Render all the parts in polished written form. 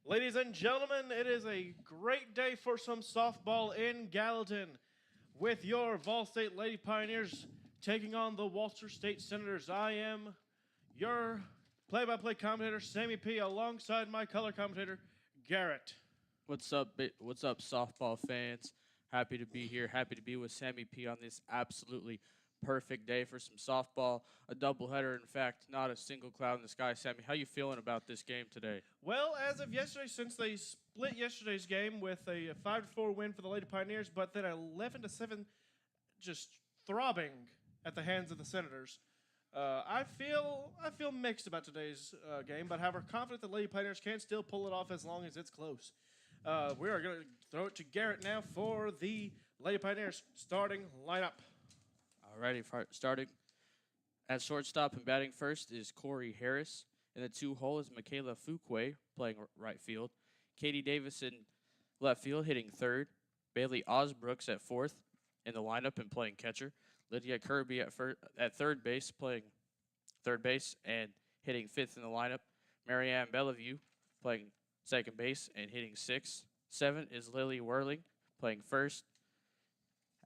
Ladies and gentlemen, it is a great day for some softball in Gallatin with your VolState Lady Pioneers taking on the Walter State Senators. I am your play-by-play commentator, Sammy P, alongside my color commentator, Garrett. What's up, softball fans? Happy to be here. Happy to be with Sammy P on this absolutely perfect day for some softball. A doubleheader, in fact, not a single cloud in the sky. Sammy, how you feeling about this game today? Well, as of yesterday, since they split yesterday's game with a 5-4 win for the Lady Pioneers, but then 11-7 just throbbing at the hands of the Senators. I feel mixed about today's game, but however, confident the Lady Pioneers can still pull it off as long as it's close. We are going to throw it to Garrett now for the Lady Pioneers starting lineup. Alrighty, starting at shortstop and batting first is Corey Harris. In the 2-hole is Michaela Fuquay playing right field. Katie Davison left field hitting third. Bailey Osbrooks at fourth in the lineup and playing catcher. Lydia Kirby at third base playing third base and hitting fifth in the lineup. Marianne Bellevue playing second base and hitting sixth. 7 is Lily Whirling playing first.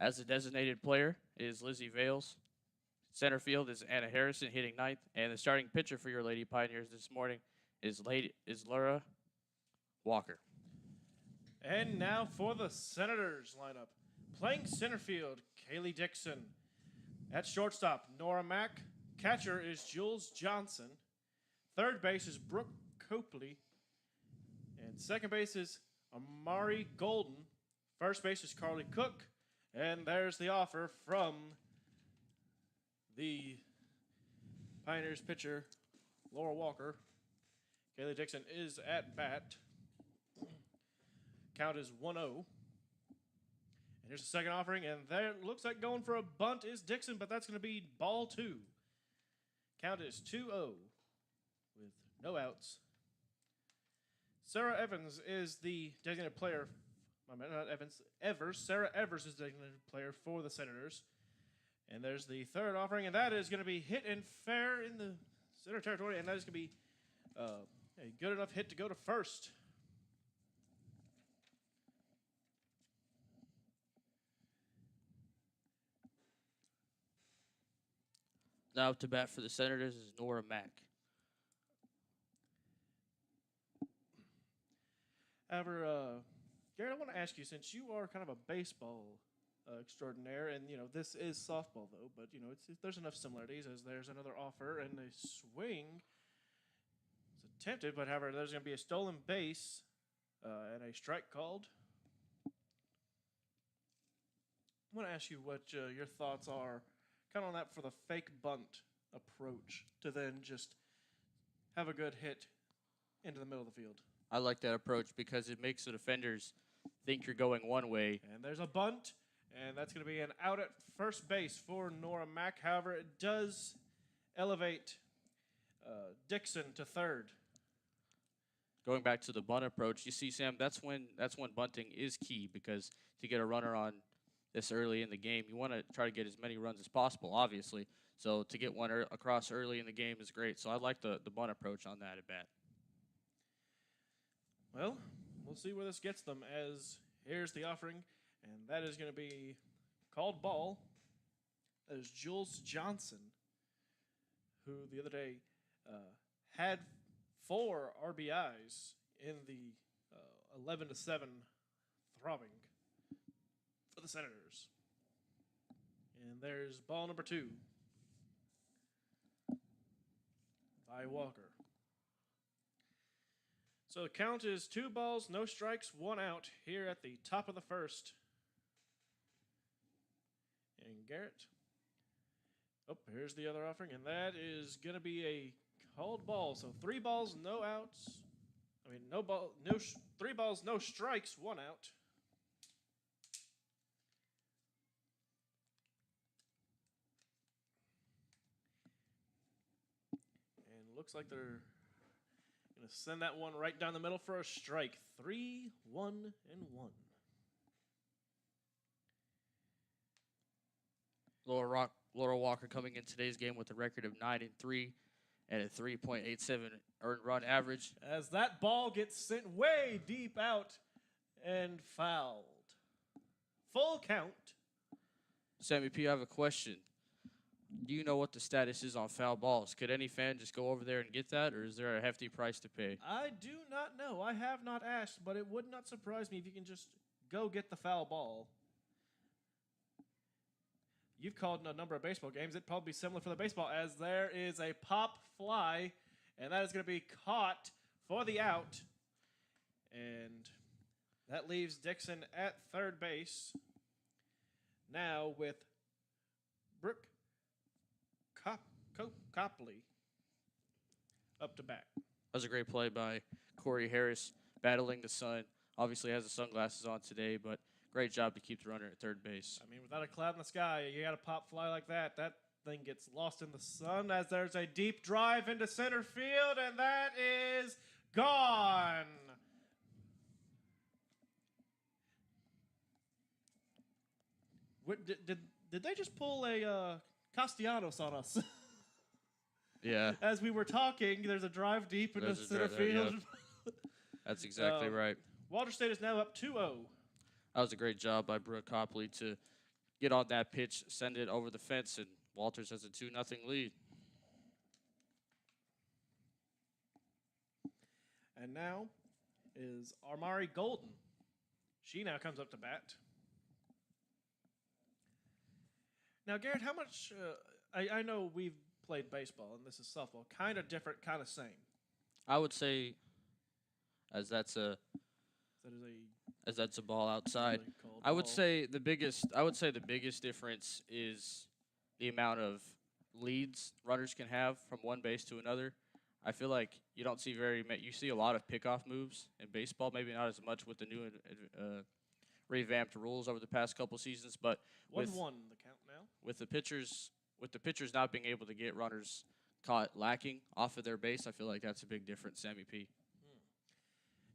As the designated player is Lizzie Vales. Center field is Anna Harrison hitting ninth. And the starting pitcher for your Lady Pioneers this morning is Laura Walker. And now for the Senators lineup. Playing center field, Kaylee Dixon. At shortstop, Nora Mack. Catcher is Jules Johnson. Third base is Brooke Copley. And second base is Amari Golden. First base is Carly Cook. And there's the offer from the Pioneers pitcher, Laura Walker. Kaylee Dixon is at bat. Count is 1-0. And here's the second offering, and there looks like going for a bunt is Dixon, but that's going to be ball 2. Count is 2-0 with no outs. Sarah Evans is the designated player. Not Evans, Evers. Sarah Evers is the designated player for the Senators. And there's the third offering, and that is going to be hit and fair in the center territory, and that is going to be a good enough hit to go to first. Now up to bat for the Senators is Nora Mack. However, Garrett, I want to ask you, since you are kind of a baseball extraordinaire, and this is softball though, but there's enough similarities as there's another offer and a swing. It's attempted, but however, there's going to be a stolen base and a strike called. I want to ask you what your thoughts are, kind of on that for the fake bunt approach to then just have a good hit into the middle of the field. I like that approach because it makes the defenders think you're going one way. And there's a bunt, and that's going to be an out at first base for Nora Mack. However, it does elevate Dixon to third. Going back to the bunt approach, you see, Sam, that's when bunting is key, because to get a runner on this early in the game, you want to try to get as many runs as possible, obviously. So to get one across early in the game is great. So I like the bunt approach on that at bat. Well, we'll see where this gets them, as here's the offering, and that is going to be called ball. That is Jules Johnson, who the other day had 4 RBIs in the 11-7 throbbing for the Senators. And there's ball number 2 by Walker. So the count is 2 balls, no strikes, 1 out here at the top of the first. And Garrett. Oh, here's the other offering, and that is going to be a called ball. So 3 balls, no outs. I mean, 3 balls, no strikes, 1 out. And looks like they're going to send that one right down the middle for a strike. 3-1-1. Laura Walker coming in today's game with a record of 9-3, and a 3.87 earned run average. As that ball gets sent way deep out and fouled. Full count. Sammy P, I have a question. Do you know what the status is on foul balls? Could any fan just go over there and get that, or is there a hefty price to pay? I do not know. I have not asked, but it would not surprise me if you can just go get the foul ball. You've called a number of baseball games. It'd probably be similar for the baseball, as there is a pop fly, and that is going to be caught for the out. And that leaves Dixon at third base. Now with Brooke Copley up to bat. That was a great play by Corey Harris, battling the sun. Obviously has the sunglasses on today, but great job to keep the runner at third base. I mean, without a cloud in the sky, you got a pop fly like that. That thing gets lost in the sun as there's a deep drive into center field, and that is gone. What, did they just pull a Castellanos on us? Yeah. As we were talking, there's a drive deep into center there, field. Yep. That's exactly right. VolState is now up 2-0. That was a great job by Brooke Copley to get on that pitch, send it over the fence, and Walters has a 2-0 lead. And now is Armari Golden. She now comes up to bat. Now, Garrett, how much... I know we've played baseball, and this is softball. Kind of different, kind of same. I would say, as that's a ball outside, I would say the biggest difference is the amount of leads runners can have from one base to another. I feel like you don't see you see a lot of pickoff moves in baseball, maybe not as much with the new revamped rules over the past couple seasons, but 1-1 the count now. With the pitchers not being able to get runners caught lacking off of their base, I feel like that's a big difference, Sammy P.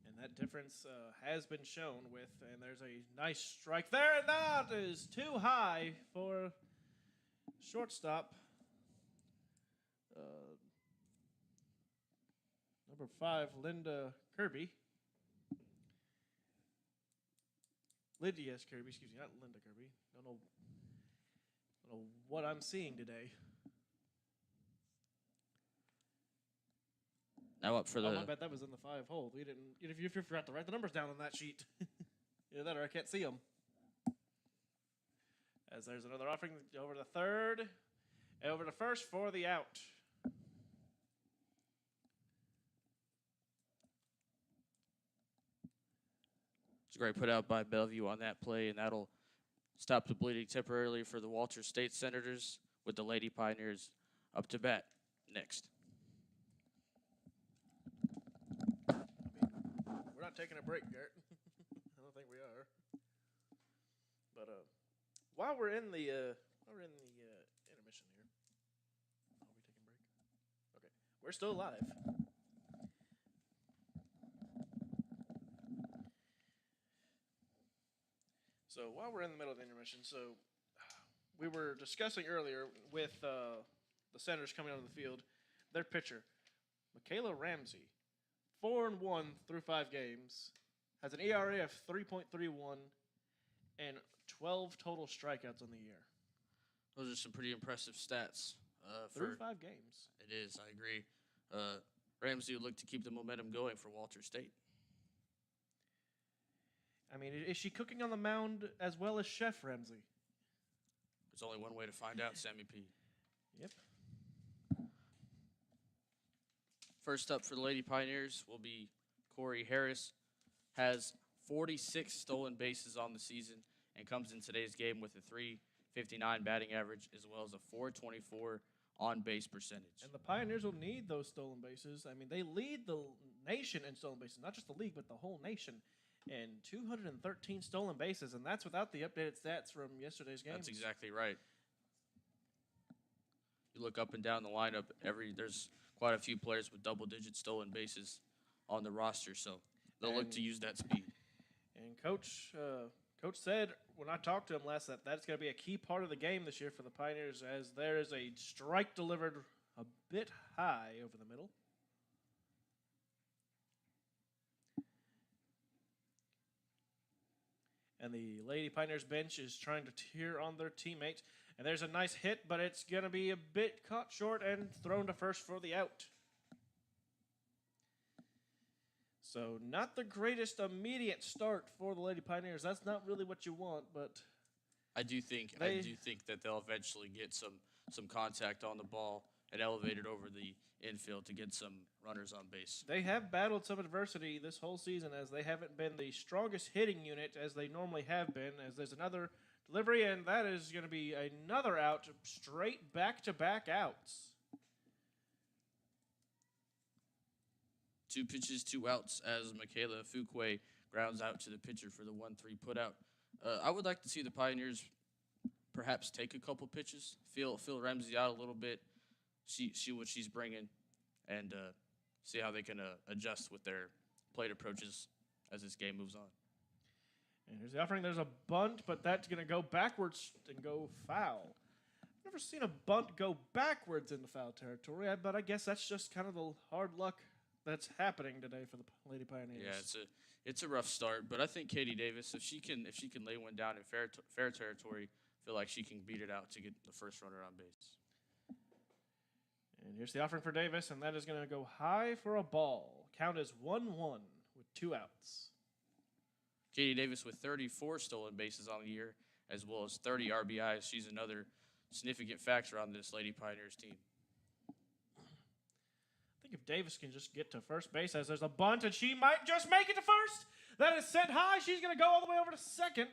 And that difference has been shown with, and there's a nice strike there, and that is too high for shortstop. Number 5, Lydia Kirby, excuse me, not Linda Kirby. Don't know what I'm seeing today. Now up for the... Oh, my bad, that was in the 5 hole. We didn't. If you forgot to write the numbers down on that sheet, either that or I can't see them. As there's another offering over to third, over to first for the out. It's a great put out by Bellevue on that play, and that'll stop the bleeding temporarily for the VolState Senators, with the Lady Pioneers up to bat next. We're not taking a break, Garrett. I don't think we are. But while we're in the intermission here, are we taking a break? Okay, we're still live. So while we're in the middle of the intermission, we were discussing earlier with the Senators coming onto the field, their pitcher, Michaela Ramsey, 4-1 through 5 games, has an ERA of 3.31 and 12 total strikeouts on the year. Those are some pretty impressive stats. Through 5 games. It is, I agree. Ramsey would look to keep the momentum going for Walter State. I mean, is she cooking on the mound as well as Chef Ramsey? There's only one way to find out, Sammy P. Yep. First up for the Lady Pioneers will be Corey Harris. Has 46 stolen bases on the season and comes in today's game with a .359 batting average as well as a .424 on-base percentage. And the Pioneers will need those stolen bases. I mean, they lead the nation in stolen bases, not just the league, but the whole nation. And 213 stolen bases, and that's without the updated stats from yesterday's game. That's exactly right. You look up and down the lineup, there's quite a few players with double-digit stolen bases on the roster, so they'll look to use that speed. And Coach said when I talked to him that's going to be a key part of the game this year for the Pioneers, as there is a strike delivered bit high over the middle. And the Lady Pioneers bench is trying to tear on their teammate. And there's a nice hit, but it's going to be a bit caught short and thrown to first for the out. So not the greatest immediate start for the Lady Pioneers. That's not really what you want, but I do think that they'll eventually get some contact on the ball and elevate it over the infield to get some runners on base. They have battled some adversity this whole season, as they haven't been the strongest hitting unit as they normally have been, as there's another delivery, and that is going to be another out, straight back-to-back outs. 2 pitches, 2 outs as Michaela Fuqua grounds out to the pitcher for the 1-3 putout. I would like to see the Pioneers perhaps take a couple pitches, feel Ramsey out a little bit, see what she's bringing, and see how they can adjust with their plate approaches as this game moves on. And here's the offering. There's a bunt, but that's going to go backwards and go foul. I've never seen a bunt go backwards into foul territory, but I guess that's just kind of the hard luck that's happening today for the Lady Pioneers. Yeah, it's a rough start, but I think Katie Davis, if she can lay one down in fair territory, I feel like she can beat it out to get the first runner on base. And here's the offering for Davis, and that is going to go high for a ball. Count is 1-1 with 2 outs. Katie Davis with 34 stolen bases on the year, as well as 30 RBIs. She's another significant factor on this Lady Pioneers team. I think if Davis can just get to first base, as there's a bunt, and she might just make it to first. That is sent high. She's going to go all the way over to second.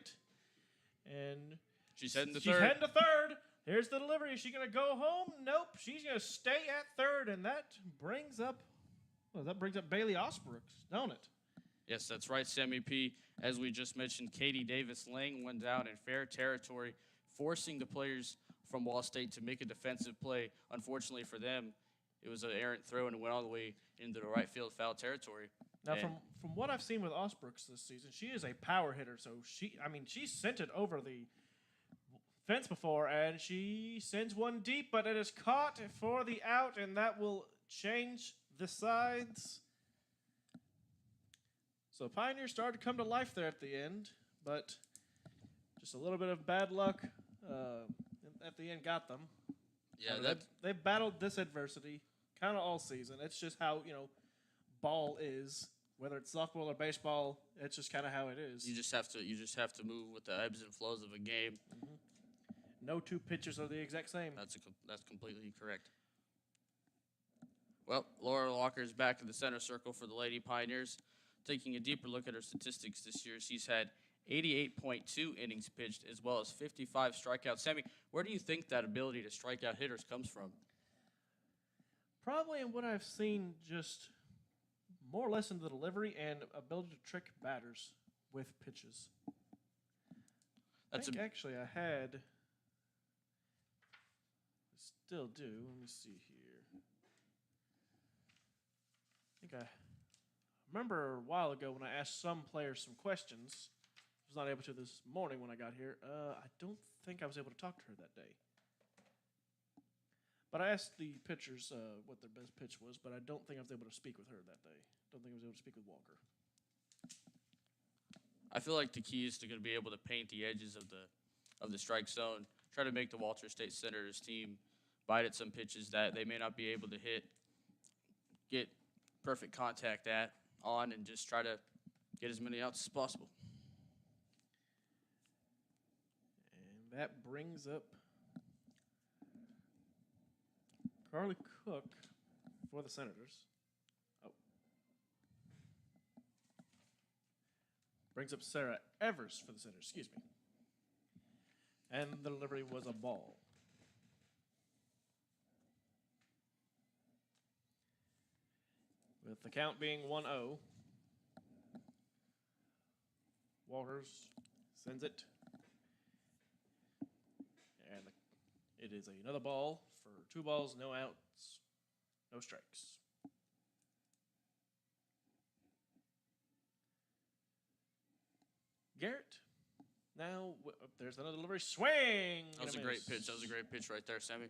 And she's heading to third. She's heading to third. Here's the delivery. Is she going to go home? Nope. She's going to stay at third, and that brings up Bailey Osbrooks, don't it? Yes, that's right, Sammy P. As we just mentioned, Katie Davis laying one down in fair territory, forcing the players from VolState to make a defensive play. Unfortunately for them, it was an errant throw and it went all the way into the right field foul territory. Now, from what I've seen with Osbrooks this season, she is a power hitter. So she sent it over the fence before, and she sends one deep, but it is caught for the out, and that will change the sides. So Pioneers started to come to life there at the end, but just a little bit of bad luck at the end got them. Yeah, they've battled this adversity kind of all season. It's just how, ball is. Whether it's softball or baseball, it's just kind of how it is. You just have to move with the ebbs and flows of a game. Mm-hmm. No 2 pitchers are the exact same. That's completely correct. Well, Laura Walker is back in the center circle for the Lady Pioneers. Taking a deeper look at her statistics this year, she's had 88.2 innings pitched as well as 55 strikeouts. Sammy, where do you think that ability to strike out hitters comes from? Probably in what I've seen, just more or less in the delivery and ability to trick batters with pitches. Actually I still do. Let me see here. I think I remember a while ago when I asked some players some questions. I was not able to this morning when I got here. I don't think I was able to talk to her that day. But I asked the pitchers what their best pitch was, but I don't think I was able to speak with her that day. Don't think I was able to speak with Walker. I feel like the key is to be able to paint the edges of the strike zone. Try to make the Walter State Senators team bite at some pitches that they may not be able to get perfect contact on, and just try to get as many outs as possible. And that brings up Carly Cook for the Senators. Brings up Sarah Evers for the Senators, excuse me. And the delivery was a ball. With the count being 1-0, Walters sends it. And it is another ball for 2 balls, no outs, no strikes. Garrett. Now there's another delivery. Swing! That was a great pitch. That was a great pitch right there, Sammy.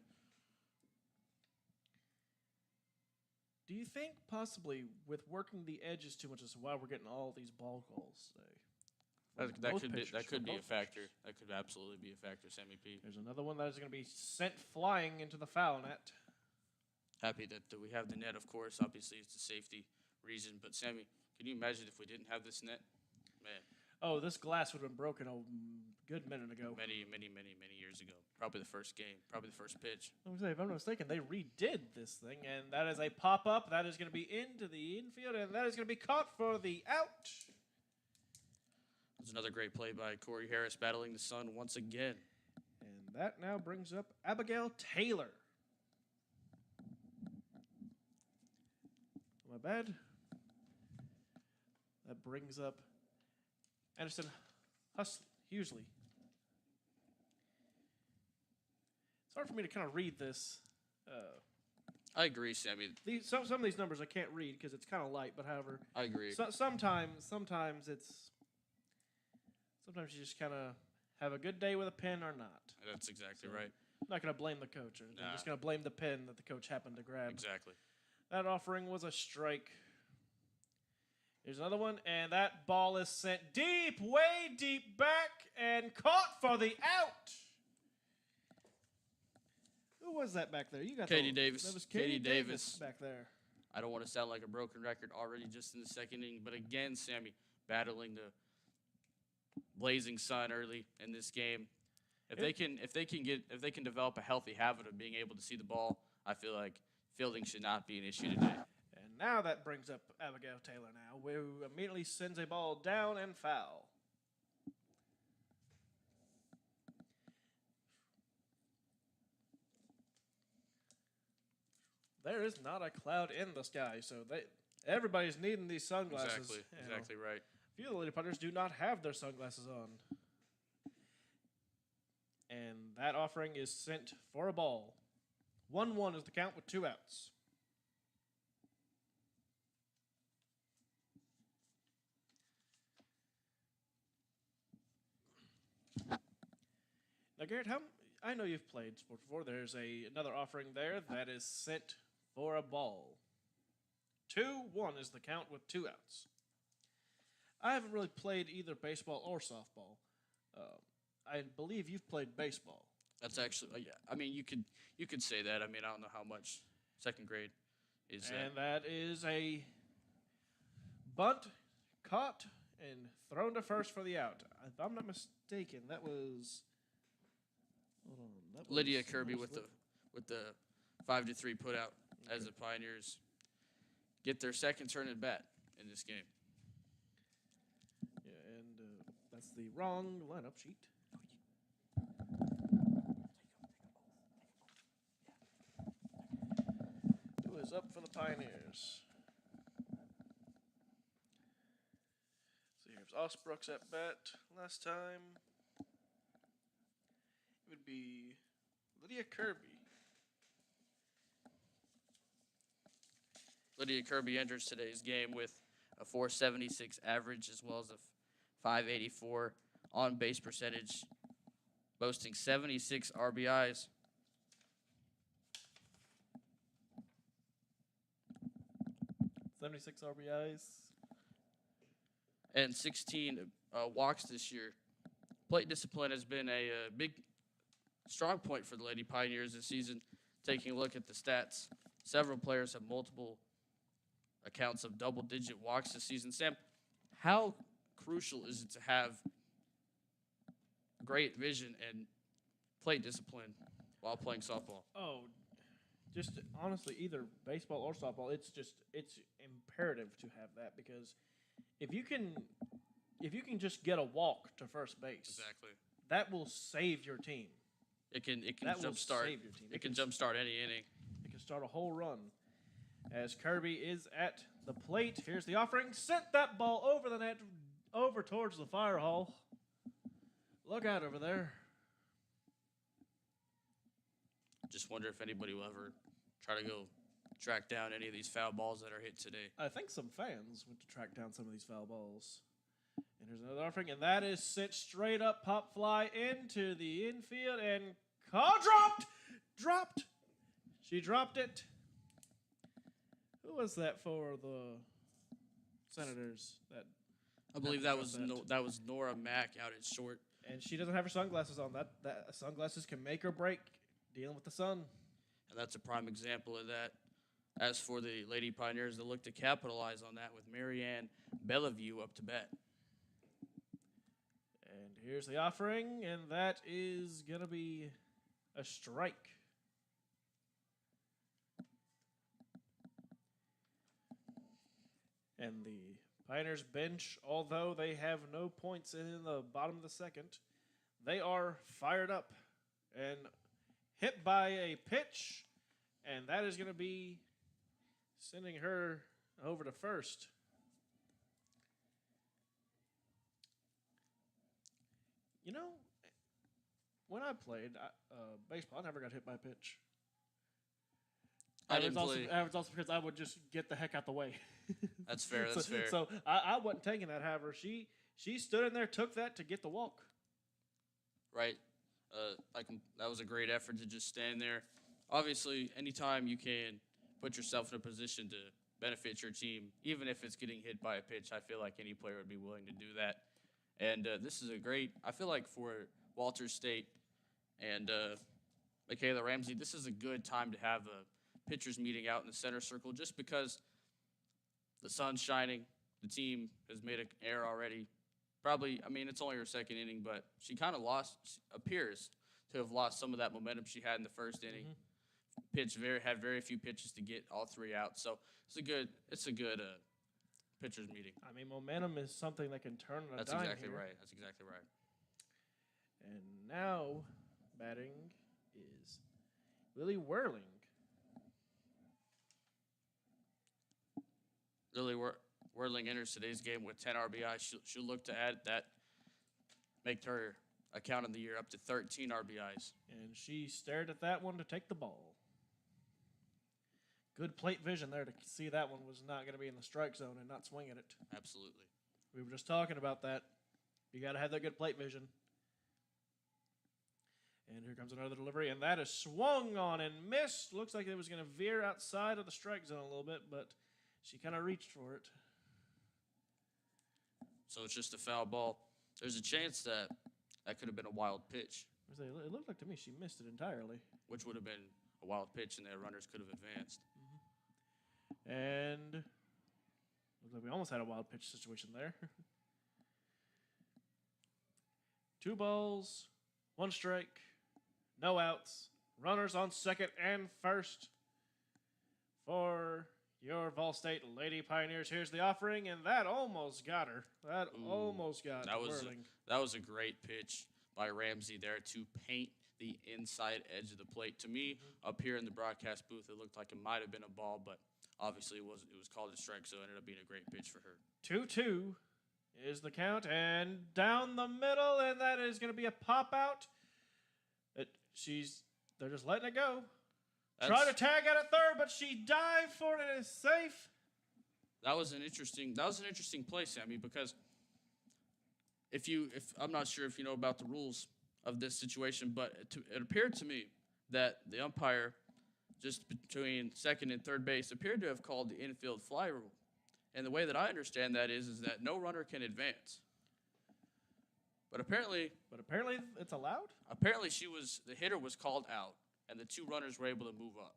Do you think possibly with working the edges too much is why we're getting all these ball calls today? That could be a factor. That could absolutely be a factor, Sammy P. There's another one that is going to be sent flying into the foul net. Happy that we have the net, of course. Obviously, it's a safety reason. But, Sammy, can you imagine if we didn't have this net? Man. Oh, this glass would have been broken a good minute ago. Many years ago. Probably the first game. Probably the first pitch. If I'm not mistaken, they redid this thing, and that is a pop-up. That is going to be into the infield, and that is going to be caught for the out. There's another great play by Corey Harris battling the sun once again. And that now brings up Abigail Taylor. My bad. That brings up Anderson Husley. It's hard for me to kind of read this. I agree, Sammy. Some of these numbers I can't read because it's kind of light, but however, I agree. Sometimes you just kind of have a good day with a pen or not. That's exactly right. I'm not going to blame the coach or anything. I'm just going to blame the pen that the coach happened to grab. Exactly. That offering was a strike. Here's another one, and that ball is sent deep, way deep back, and caught for the out. Who was that back there? You got Katie Davis. That was Katie Davis back there. I don't want to sound like a broken record already just in the second inning, but again, Sammy battling the blazing sun early in this game. If they can develop a healthy habit of being able to see the ball, I feel like fielding should not be an issue today. And now that brings up Abigail Taylor now, who immediately sends a ball down and foul. There is not a cloud in the sky, so everybody's needing these sunglasses. Exactly right. A few of the Lady Punters do not have their sunglasses on. And that offering is sent for a ball. 1-1 is the count with 2 outs. Now, Garrett, I know you've played sports before. There's another offering there that is sent for a ball. 2-1 is the count with 2 outs. I haven't really played either baseball or softball. I believe you've played baseball. That's actually, yeah. I mean, you could say that. I mean, I don't know how much second grade is. And that is a bunt, caught, and thrown to first for the out. If I'm not mistaken, that was. Hold on. That was Lydia Kirby with the 5-3 put out as the Pioneers get their second turn at bat in this game. Yeah, and that's the wrong lineup sheet. Who is up for the Pioneers? So here's Osbrooks at bat last time. It would be Lydia Kirby. Lydia Kirby enters today's game with a 476 average as well as a 584 on-base percentage, boasting 76 RBIs. RBIs. And 16 walks this year. Plate discipline has been a big strong point for the Lady Pioneers this season. Taking a look at the stats, several players have multiple accounts of double-digit walks this season. Sam, how crucial is it to have great vision and plate discipline while playing softball? Oh, just honestly, either baseball or softball, it's imperative to have that, because if you can just get a walk to first base, exactly, that will save your team. It can jumpstart. Save your team. It can jumpstart any inning. It can start a whole run. As Kirby is at the plate, here's the offering. Sent that ball over the net, over towards the fire hall. Look out over there. Just wonder if anybody will ever try to go track down any of these foul balls that are hit today. I think some fans went to track down some of these foul balls. And here's another offering, and that is sent straight up, pop fly into the infield, and dropped. She dropped it. Who was that for the Senators? I believe that was Nora Mack out at short. And she doesn't have her sunglasses on. That sunglasses can make or break dealing with the sun. And that's a prime example of that. As for the Lady Pioneers, they look to capitalize on that with Marianne Bellevue up to bat. And here's the offering, and that is going to be a strike. And the Pioneers bench, although they have no points in the bottom of the second, they are fired up and hit by a pitch, and that is going to be sending her over to first. You know, when I played baseball, I never got hit by a pitch. I didn't play. That was also because I would just get the heck out the way. That's fair. That's fair. So I wasn't taking that. However, she stood in there, took that to get the walk. Right. That was a great effort to just stand there. Obviously, anytime you can put yourself in a position to benefit your team, even if it's getting hit by a pitch, I feel like any player would be willing to do that. And this is a great, I feel like for VolState and Michaela Ramsey, this is a good time to have a pitchers meeting out in the center circle just because the sun's shining. The team has made an error already. Probably, I mean, it's only her second inning, but she kind of appears to have lost some of that momentum she had in the first inning. Had very few pitches to get all three out. So it's a good pitchers meeting. I mean, momentum is something that can turn on a That's dime exactly here. right. That's exactly right. And now batting is Lily Whirling. Lily Whirling enters today's game with 10 RBIs. She'll look to add that, make her account of the year up to 13 RBIs. And she stared at that one to take the ball. Good plate vision there to see that one was not going to be in the strike zone and not swing at it. Absolutely. We were just talking about that. You got to have that good plate vision. And here comes another delivery, and that is swung on and missed. Looks like it was going to veer outside of the strike zone a little bit, but she kind of reached for it. So it's just a foul ball. There's a chance that could have been a wild pitch. It looked like to me she missed it entirely. Which would have been a wild pitch, and their runners could have advanced. And looks like we almost had a wild pitch situation there. 2 balls, 1 strike, no outs, runners on second and first for your VolState Lady Pioneers. Here's the offering, and that almost got her. That almost got Whirling. That was a great pitch by Ramsey there to paint the inside edge of the plate. To me, up here in the broadcast booth, it looked like it might have been a ball, but obviously it wasn't. It was called a strike, so it ended up being a great pitch for her. 2-2 is the count, and down the middle, and that is going to be a pop out. They're just letting it go. Try to tag out at third, but she dived for it and is safe. That was an interesting play, Sammy, because if I'm not sure if you know about the rules of this situation, but it appeared to me that the umpire just between second and third base appeared to have called the infield fly rule. And the way that I understand that is that no runner can advance. But apparently it's allowed? Apparently the hitter was called out, and the 2 runners were able to move up.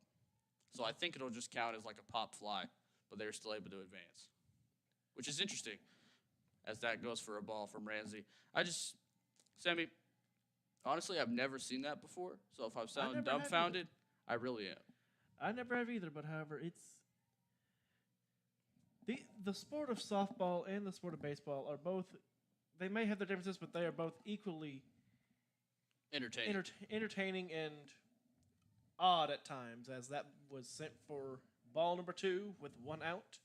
So I think it'll just count as like a pop fly, but they were still able to advance, which is interesting as that goes for a ball from Ramsey. Sammy, honestly, I've never seen that before. So if I sound dumbfounded, I really am. I never have either, but however, it's the sport of softball and the sport of baseball are both, they may have their differences, but they are both equally entertaining and odd at times, as that was sent for ball number 2 with 1 out.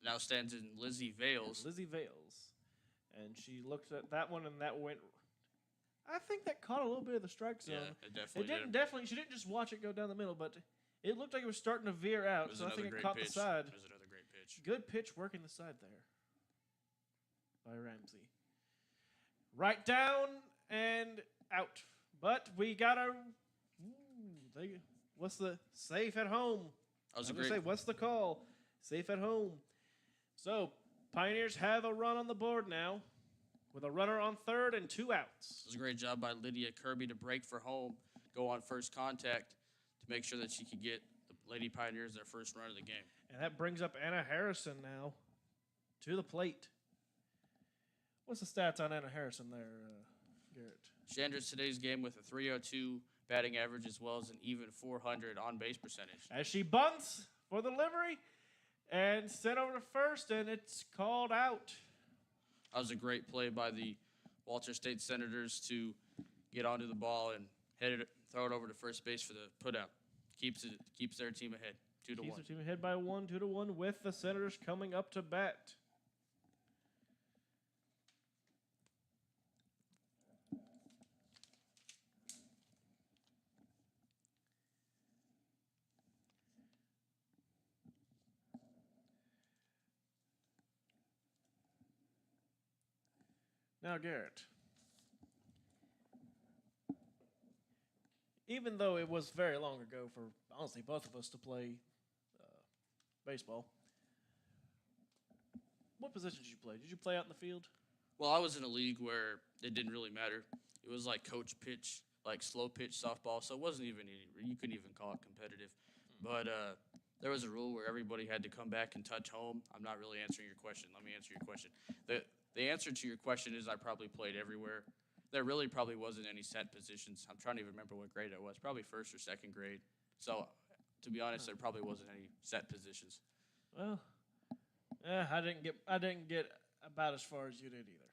Now stands in Lizzie Vales. And she looked at that one, and that went, I think that caught a little bit of the strike zone. Yeah, it definitely did. She didn't just watch it go down the middle, but it looked like it was starting to veer out, so I think it caught the side. It was another great pitch. Good pitch working the side there by Ramsey. Right down and out. But we got what's the safe at home That was I a was going to say, what's the call? Safe at home. So, Pioneers have a run on the board now with a runner on third and 2 outs. It was a great job by Lydia Kirby to break for home, go on first contact to make sure that she could get the Lady Pioneers their first run of the game. And that brings up Anna Harrison now to the plate. What's the stats on Anna Harrison there, Garrett? She enters today's game with a 302 batting average as well as an even 400 on-base percentage. As she bunts for the delivery and sent over to first, and it's called out. That was a great play by the VolState Senators to get onto the ball and throw it over to first base for the putout. Keeps their team ahead, 2-1. Keeps their team ahead by 2-1 with the Senators coming up to bat. Now, Garrett, even though it was very long ago for, honestly, both of us to play baseball, what position did you play? Did you play out in the field? Well, I was in a league where it didn't really matter. It was like coach pitch, like slow pitch softball, so it wasn't even you couldn't even call it competitive. But there was a rule where everybody had to come back and touch home. I'm not really answering your question. Let me answer your question. The answer to your question is I probably played everywhere. There really probably wasn't any set positions. I'm trying to even remember what grade I was. Probably first or second grade. So, to be honest, there probably wasn't any set positions. Well, I didn't get about as far as you did either.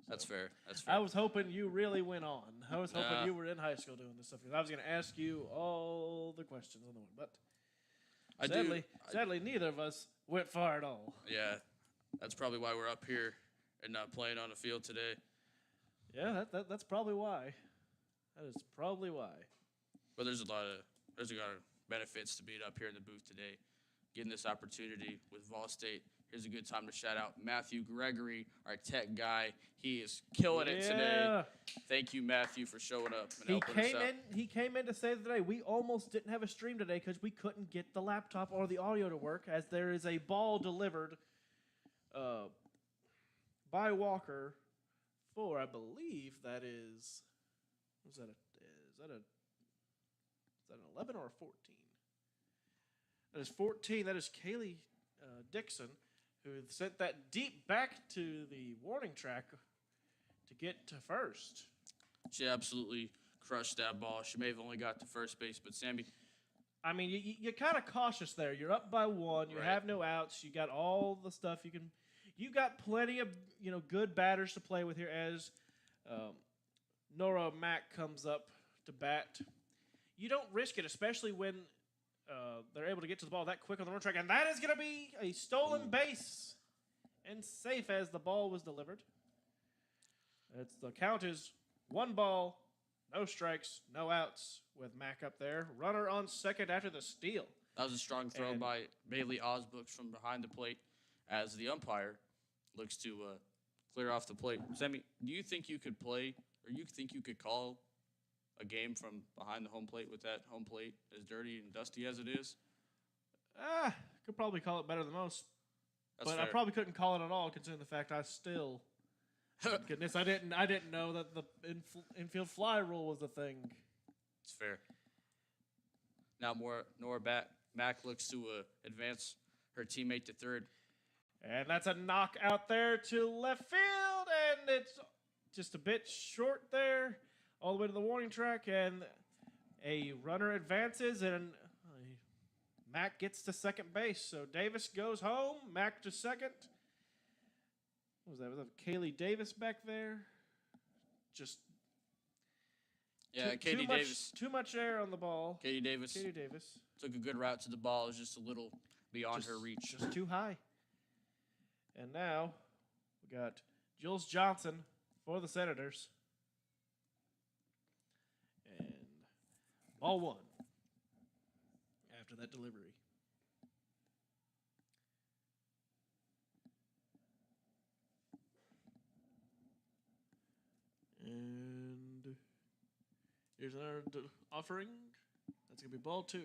So That's fair. That's fair. I was hoping you really went on. I was hoping you were in high school doing this stuff because I was going to ask you all the questions on the one, but sadly, neither of us went far at all. Yeah, that's probably why we're up here and not playing on the field today. Yeah, that's probably why. That is probably why. But there's a lot of benefits to being up here in the booth today, getting this opportunity with VolState. Here's a good time to shout out Matthew Gregory, our tech guy. He is killing it today. Thank you, Matthew, for showing up and helping us out. He came in to save the day. We almost didn't have a stream today because we couldn't get the laptop or the audio to work, as there is a ball delivered by Walker for, I believe that is, is that an 11 or a 14? That is 14. That is Kaylee Dixon, who sent that deep back to the warning track to get to first. She absolutely crushed that ball. She may have only got to first base, but Sammy, I mean, you're kind of cautious there. You're up by 1. You have no outs. You got all the stuff you can. You got plenty of good batters to play with here as Nora Mack comes up to bat. You don't risk it, especially when they're able to get to the ball that quick on the run track, and that is going to be a stolen base and safe as the ball was delivered. The count is 1 ball, no strikes, no outs with Mack up there. Runner on second after the steal. that was a strong throw by Bailey Osbooks from behind the plate as the umpire looks to clear off the plate. Sammy, do you think you could play, or you think you could call a game from behind the home plate with that home plate as dirty and dusty as it is? Could probably call it better than most. That's but fair. I probably couldn't call it at all, considering the fact I still. Goodness, I didn't know that the infield fly rule was a thing. It's fair. Now Nora Mack looks to advance her teammate to third. And that's a knock out there to left field, and it's just a bit short there, all the way to the warning track, and a runner advances, and Mack gets to second base. So Davis goes home, Mack to second. What was that? Was that Kaylee Davis back there? Just Katie Davis. Too much air on the ball. Katie Davis took a good route to the ball. It was just a little beyond her reach. Just too high. And now we got Jules Johnson for the Senators. And ball 1 after that delivery. And here's another offering. That's going to be ball 2.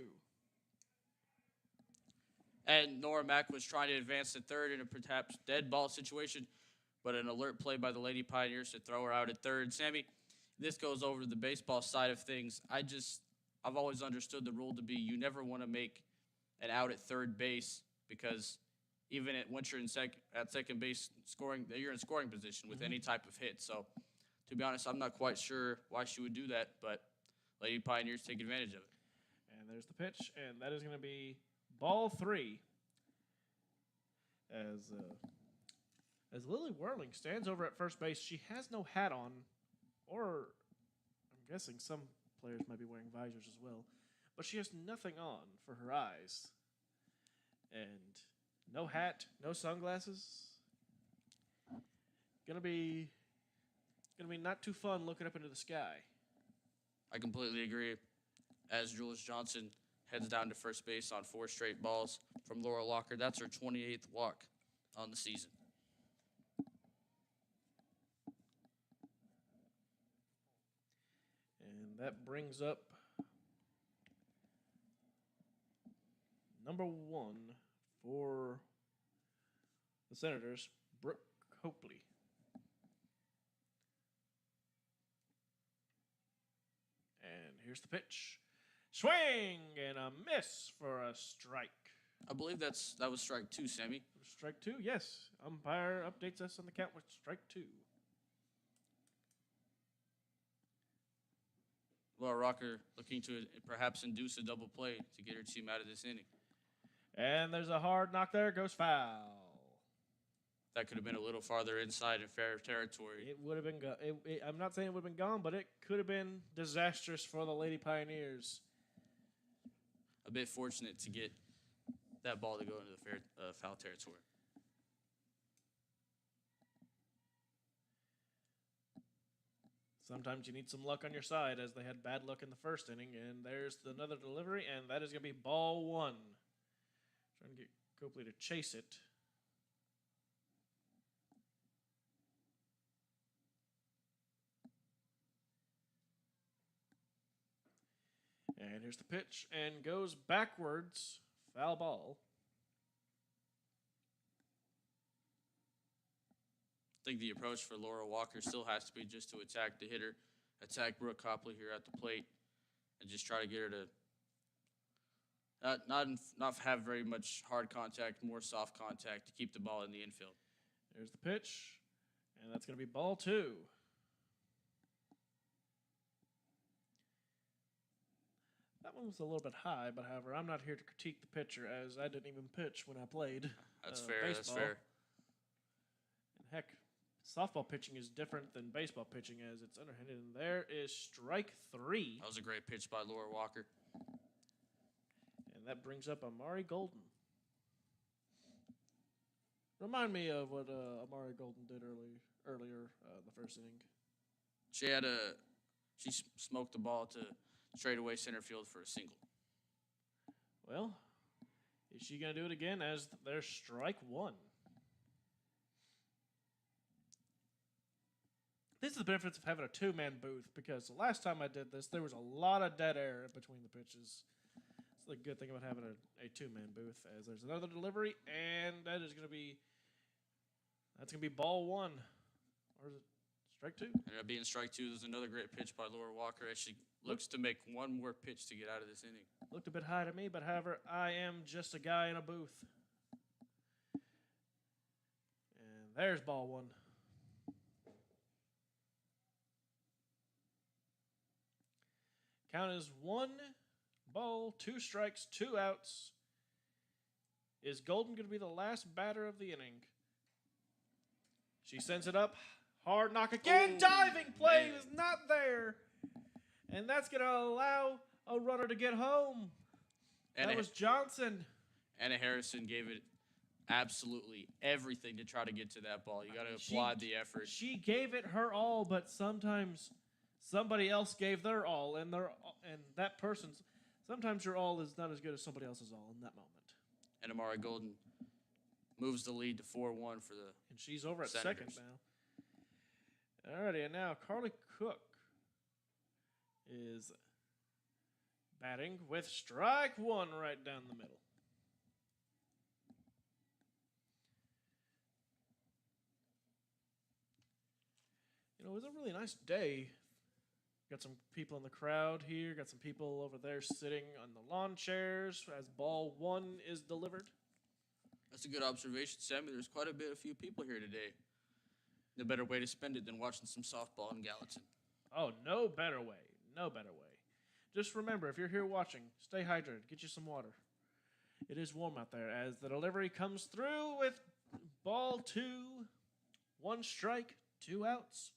And Nora Mack was trying to advance to third in a perhaps dead ball situation, but an alert play by the Lady Pioneers to throw her out at third. Sammy, this goes over to the baseball side of things. I've always understood the rule to be you never want to make an out at third base because even once you're at second base you're in scoring position with any type of hit. So, to be honest, I'm not quite sure why she would do that, but Lady Pioneers take advantage of it. And there's the pitch, and that is going to be ball 3. As Lily Whirling stands over at first base, she has no hat on, or I'm guessing some players might be wearing visors as well, but she has nothing on for her eyes. And no hat, no sunglasses. Gonna be not too fun looking up into the sky. I completely agree. As Jules Johnson heads down to first base on 4 straight balls from Laura Walker, that's her 28th walk on the season. And that brings up number 1 for the Senators, Brooke Copley. And here's the pitch. Swing and a miss for a strike. I believe that was strike 2, Sammy. Strike 2, yes. Umpire updates us on the count with strike 2. Laura Walker looking to perhaps induce a double play to get her team out of this inning. And there's a hard knock there. Goes foul. That could have been a little farther inside in fair territory. It would have been I'm not saying it would have been gone, but it could have been disastrous for the Lady Pioneers. A bit fortunate to get that ball to go into the foul territory. Sometimes you need some luck on your side, as they had bad luck in the first inning. And there's another delivery, and that is going to be ball 1. Trying to get Copley to chase it. And here's the pitch, and goes backwards. Foul ball. I think the approach for Laura Walker still has to be just to attack the hitter, attack Brooke Copley here at the plate, and just try to get her to not have very much hard contact, more soft contact to keep the ball in the infield. There's the pitch, and that's going to be ball 2. That one was a little bit high, but however, I'm not here to critique the pitcher, as I didn't even pitch when I played. That's fair. Baseball. That's fair. And heck, softball pitching is different than baseball pitching, as it's underhanded. And there is strike 3. That was a great pitch by Laura Walker. And that brings up Amari Golden. Remind me of what Amari Golden did earlier the first inning. She smoked the ball to straightaway center field for a single. Well, is she going to do it again, as there's strike 1? This is the benefits of having a 2-man booth, because the last time I did this, there was a lot of dead air between the pitches. It's the good thing about having a 2-man booth, as there's another delivery, and that's going to be ball 1. Or is it strike 2? Ended up being strike 2. There's another great pitch by Laura Walker as she looks to make one more pitch to get out of this inning. Looked a bit high to me, but however, I am just a guy in a booth. And there's ball 1. Count is 1 ball, 2 strikes, 2 outs. Is Golden going to be the last batter of the inning? She sends it up. Hard knock again. Ooh, diving play man. is not there. And that's going to allow a runner to get home. That was Johnson. Anna Harrison gave it absolutely everything to try to get to that ball. You got to applaud the effort. She gave it her all, but sometimes somebody else gave their all, and that person's sometimes your all is not as good as somebody else's all in that moment. And Amari Golden moves the lead to 4-1 for the And she's over at Senators. second now. Alrighty, and now Carly Cook is batting with strike 1 right down the middle. It was a really nice day. Got some people in the crowd here. Got some people over there sitting on the lawn chairs as ball one is delivered. That's a good observation, Sammy. There's quite a few people here today. No better way to spend it than watching some softball in Gallatin. Oh, no better way. No better way. Just remember, if you're here watching, stay hydrated. Get you some water. It is warm out there as the delivery comes through with ball two, 1 strike, 2 outs.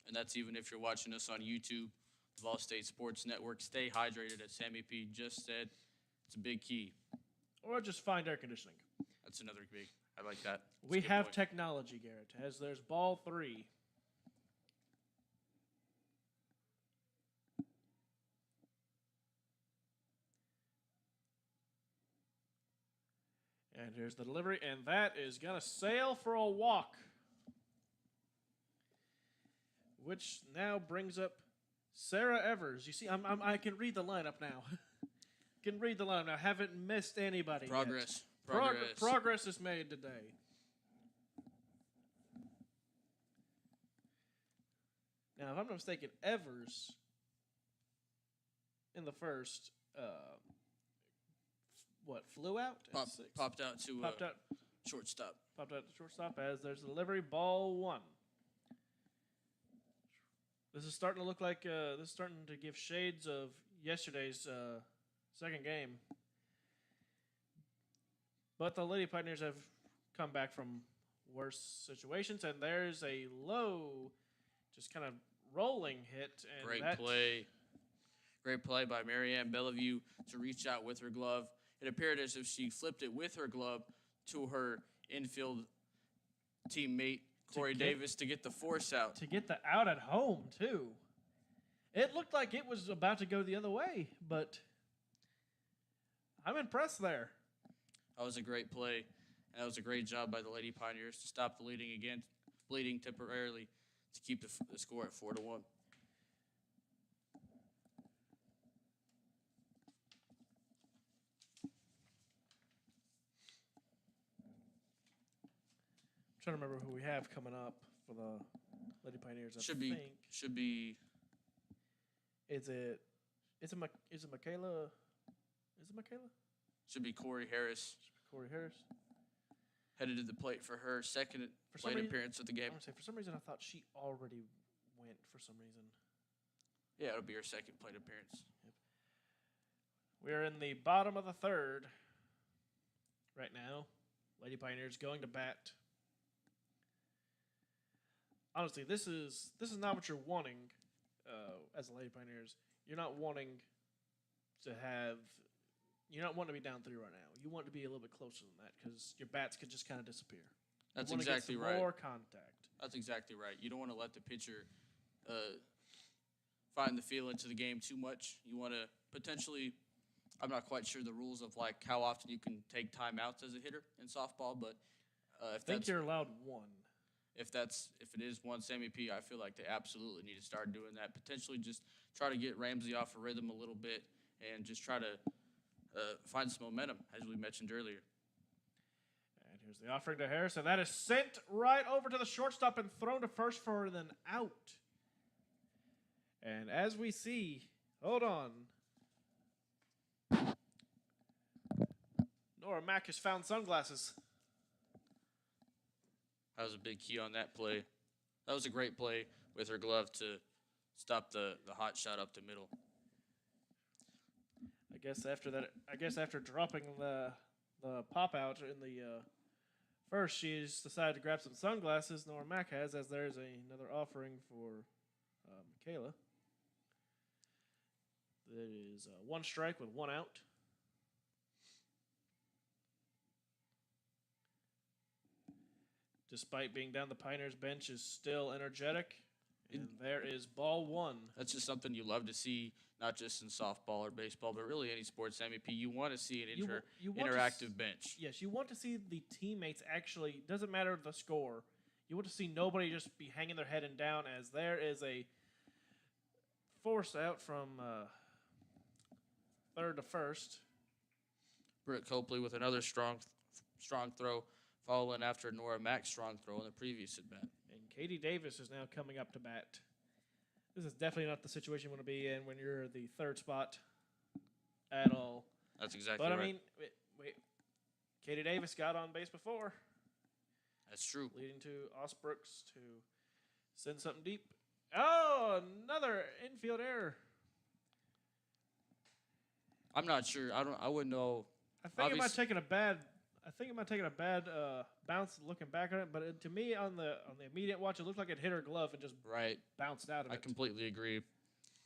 And that's even if you're watching us on YouTube, the VolState Sports Network. Stay hydrated, as Sammy P just said. It's a big key. Or just find air conditioning. That's another big. I like that. That's We a good have point. technology, Garrett, as there's ball 3. And here's the delivery, and that is going to sail for a walk. Which now brings up Sarah Evers. You see, I can read the lineup now. Can read the lineup now. Haven't missed anybody yet. Progress. Progress is made today. Now, if I'm not mistaken, Evers in the first, flew out? At 6? Popped out to Popped out. shortstop. Popped out to shortstop as there's delivery, ball 1. This is starting to look like this is starting to give shades of yesterday's second game. But the Lady Pioneers have come back from worse situations, and there's a low, just kind of rolling hit. And Great play by Marianne Bellevue to reach out with her glove. It appeared as if she flipped it with her glove to her infield teammate, Corey Davis, to get the force out. To get the out at home, too. It looked like it was about to go the other way, but I'm impressed there. That was a great play, and that was a great job by the Lady Pioneers to stop the bleeding temporarily to keep the score at 4-1. I'm trying to remember who we have coming up for the Lady Pioneers. Should be. Is it Michaela? Is it Michaela? Should be Corey Harris. Corey Harris. Headed to the plate for her second plate appearance of the game. I want to say, for some reason, I thought she already went for some reason. Yeah, it'll be her second plate appearance. Yep. We're in the bottom of the third right now. Lady Pioneers going to bat. Honestly, this is not what you're wanting as the Lady Pioneers. You're not wanting to be down 3 right now. You want to be a little bit closer than that because your bats could just kind of disappear. That's you want exactly to get some right. More contact. That's exactly right. You don't want to let the pitcher find the feel into the game too much. You want to potentially, I'm not quite sure the rules of like how often you can take timeouts as a hitter in softball, but I think you're allowed 1. If it is one, Sammy P, I feel like they absolutely need to start doing that. Potentially just try to get Ramsey off a rhythm a little bit and just try to find some momentum, as we mentioned earlier. And here's the offering to Harris, and that is sent right over to the shortstop and thrown to first for an out. And as we see, hold on. Nora Mack has found sunglasses. That was a big key on that play. That was a great play with her glove to stop the hot shot up the middle. I guess after dropping the pop out in the first, she's decided to grab some sunglasses. Nora Mack has, as there's another offering for Michaela. That is 1 strike with 1 out. Despite being down, the Pioneers bench is still energetic. And there is ball 1. That's just something you love to see, not just in softball or baseball, but really any sports, MEP. You want to see an interactive bench. Yes, you want to see the teammates actually, doesn't matter the score. You want to see nobody just be hanging their head and down, as there is a force out from third to first. Britt Copley with another strong throw, following after Nora Mack's strong throw in the previous at bat. And Katie Davis is now coming up to bat. This is definitely not the situation you want to be in when you're the third spot at all. That's exactly But right. I mean, wait, Katie Davis got on base before, That's true. leading to Osbrooks to send something deep. Oh, another infield error. I'm not sure. I wouldn't know. I think it might take a bad bounce looking back on it, but to me on the immediate watch, it looked like it hit her glove and just Right. bounced out of I it. completely agree.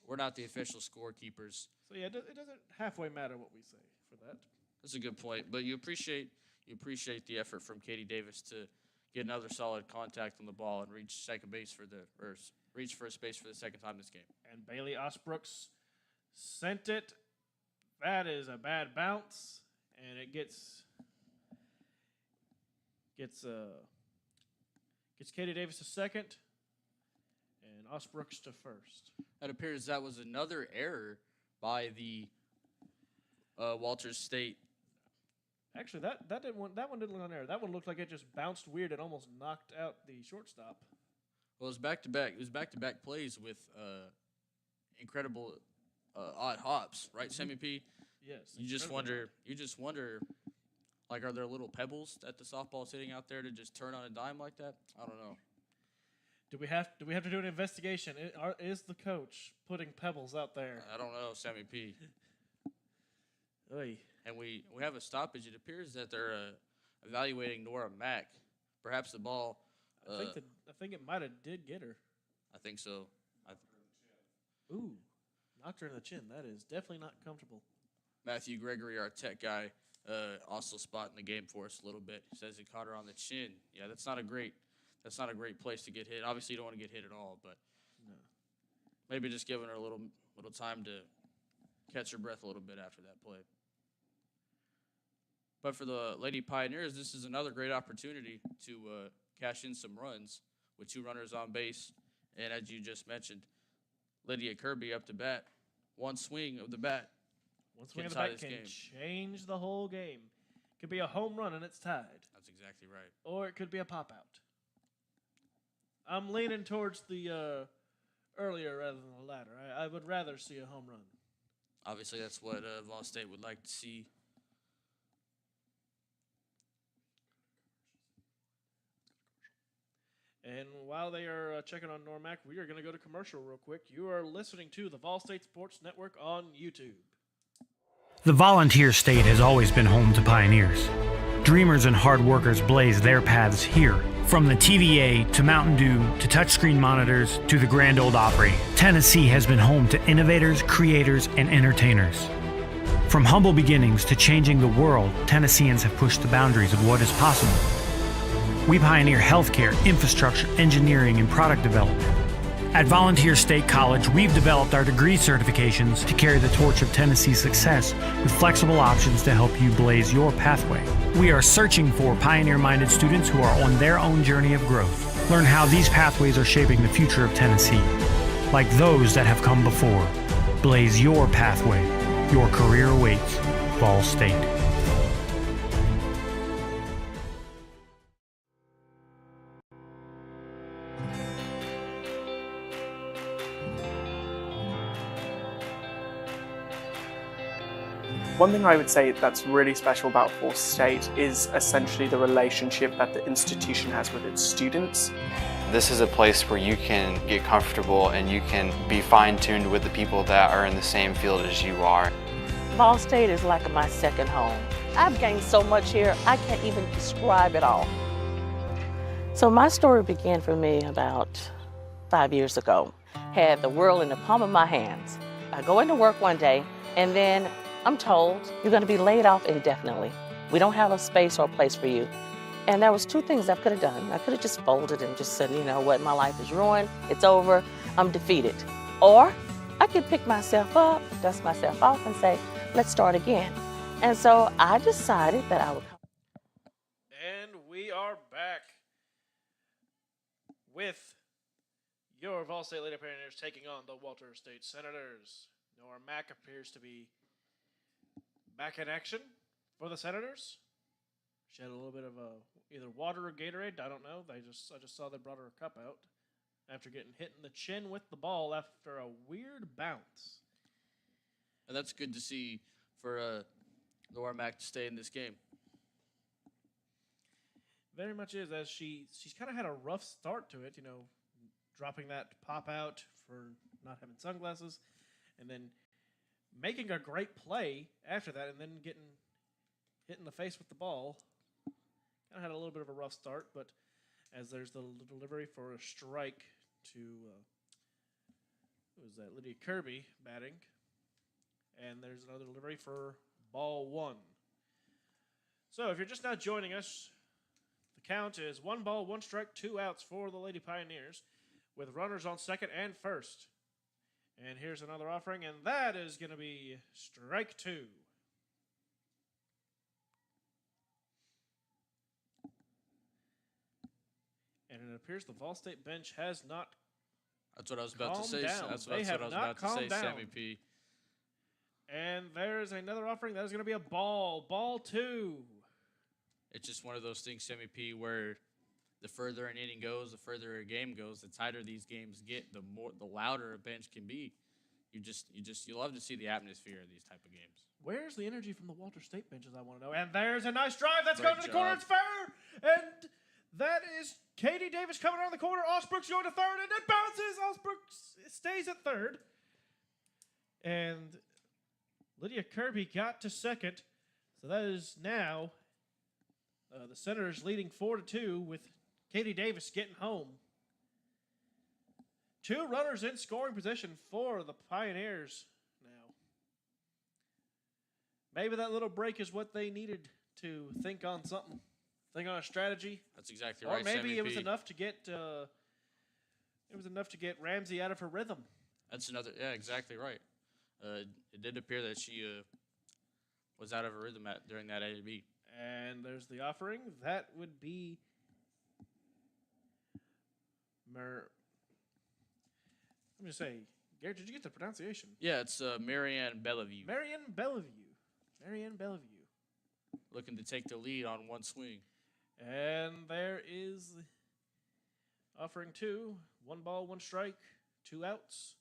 We're not the official scorekeepers. So yeah, it doesn't halfway matter what we say for that. That's a good point. But you appreciate the effort from Katie Davis to get another solid contact on the ball and reach reach first base for the second time this game. And Bailey Osbrooks sent it. That is a bad bounce, and it gets Katie Davis to second, and Osbrooks to first. It appears that was another error by the Walters State. Actually, that one didn't look on error. That one looked like it just bounced weird and almost knocked out the shortstop. Well, it was back-to-back. It was back-to-back plays with incredible odd hops, right, Sammy P? Yes. You just wonder, like, are there little pebbles that the softball's hitting out there to just turn on a dime like that? I don't know. Do we have to do an investigation? Is the coach putting pebbles out there? I don't know, Sammy P. Oy. And we have a stoppage. It appears that they're evaluating Nora Mack. Perhaps the ball. I think it might have did get her. I think so. Ooh, knocked her in the chin. That is definitely not comfortable. Matthew Gregory, our tech guy, also spotting the game for us a little bit. He says he caught her on the chin. Yeah, that's not a great place to get hit. Obviously, you don't want to get hit at all, but No. maybe just giving her a little time to catch her breath a little bit after that play. But for the Lady Pioneers, this is another great opportunity to cash in some runs with 2 runners on base. And as you just mentioned, Lydia Kirby up to bat. One swing of the bat. One swing of the tie bat this can game. change the whole game. Could be a home run and it's tied, That's exactly right. or it could be a pop out. I'm leaning towards the earlier rather than the latter. I would rather see a home run. Obviously, that's what VolState would like to see. And while they are checking on Normac, we are going to go to commercial real quick. You are listening to the VolState Sports Network on YouTube. The volunteer state has always been home to pioneers. Dreamers and hard workers blaze their paths here. From the TVA to Mountain Dew to touchscreen monitors to the Grand Ole Opry, Tennessee has been home to innovators, creators, and entertainers. From humble beginnings to changing the world, Tennesseans have pushed the boundaries of what is possible. We pioneer healthcare, infrastructure, engineering, and product development. At Volunteer State College, we've developed our degree certifications to carry the torch of Tennessee's success with flexible options to help you blaze your pathway. We are searching for pioneer-minded students who are on their own journey of growth. Learn how these pathways are shaping the future of Tennessee. Like those that have come before. Blaze your pathway. Your career awaits. Vol State. One thing I would say that's really special about VolState is essentially the relationship that the institution has with its students. This is a place where you can get comfortable and you can be fine-tuned with the people that are in the same field as you are. VolState is like my second home. I've gained so much here, I can't even describe it all. So my story began for me about 5 years ago. Had the world in the palm of my hands. I go into work one day and then I'm told you're going to be laid off indefinitely. We don't have a space or a place for you. And there was 2 things I could have done. I could have just folded and just said, you know what, my life is ruined, it's over, I'm defeated. Or I could pick myself up, dust myself off and say, let's start again. And so I decided that I would come. And we are back with your Vol State Lady Pioneers taking on the Walter State Senators. Nora Mack appears to be back in action for the Senators. She had a little bit of either water or Gatorade. I don't know. I just saw they brought her a cup out after getting hit in the chin with the ball after a weird bounce. And that's good to see for Laura Mack to stay in this game. Very much is, as she's kind of had a rough start to it, dropping that pop out for not having sunglasses, and then making a great play after that, and then getting hit in the face with the ball. Kind of had a little bit of a rough start, but as there's the delivery for a strike to, who was that, Lydia Kirby batting, and there's another delivery for ball 1. So if you're just now joining us, the count is 1 ball, 1 strike, 2 outs for the Lady Pioneers, with runners on second and first. And here's another offering, and that is going to be strike 2. And it appears the VolState bench has not. That's what I was about to calmed say. down. That's They what have I was not about to say, calmed down. Sammy P. And there's another offering. That is going to be a ball. Ball 2. It's just one of those things, Sammy P, where the further an inning goes, the further a game goes, the tighter these games get, the louder a bench can be. You love to see the atmosphere of these type of games. Where's the energy from the Walter State benches, I want to know. And there's a nice drive. That's Great going to the corner. job. It's fair. And that is Katie Davis coming around the corner. Osbrook's going to third, and it bounces. Osbrook stays at third. And Lydia Kirby got to second. So that is now the Senators leading 4-2 with Katie Davis getting home. 2 runners in scoring position for the Pioneers now. Maybe that little break is what they needed to think on something. Think on a strategy. That's exactly Or right, maybe Sammy it was P. enough to get Ramsey out of her rhythm. That's another, yeah, exactly right. It did appear that she was out of her rhythm during that A to B. And there's the offering. That would be I'm going to say, Garrett, did you get the pronunciation? Yeah, it's Marianne Bellevue Marianne Bellevue. Marianne Bellevue. looking to take the lead on one swing. And there is offering 2. 1 ball, 1 strike, 2 outs.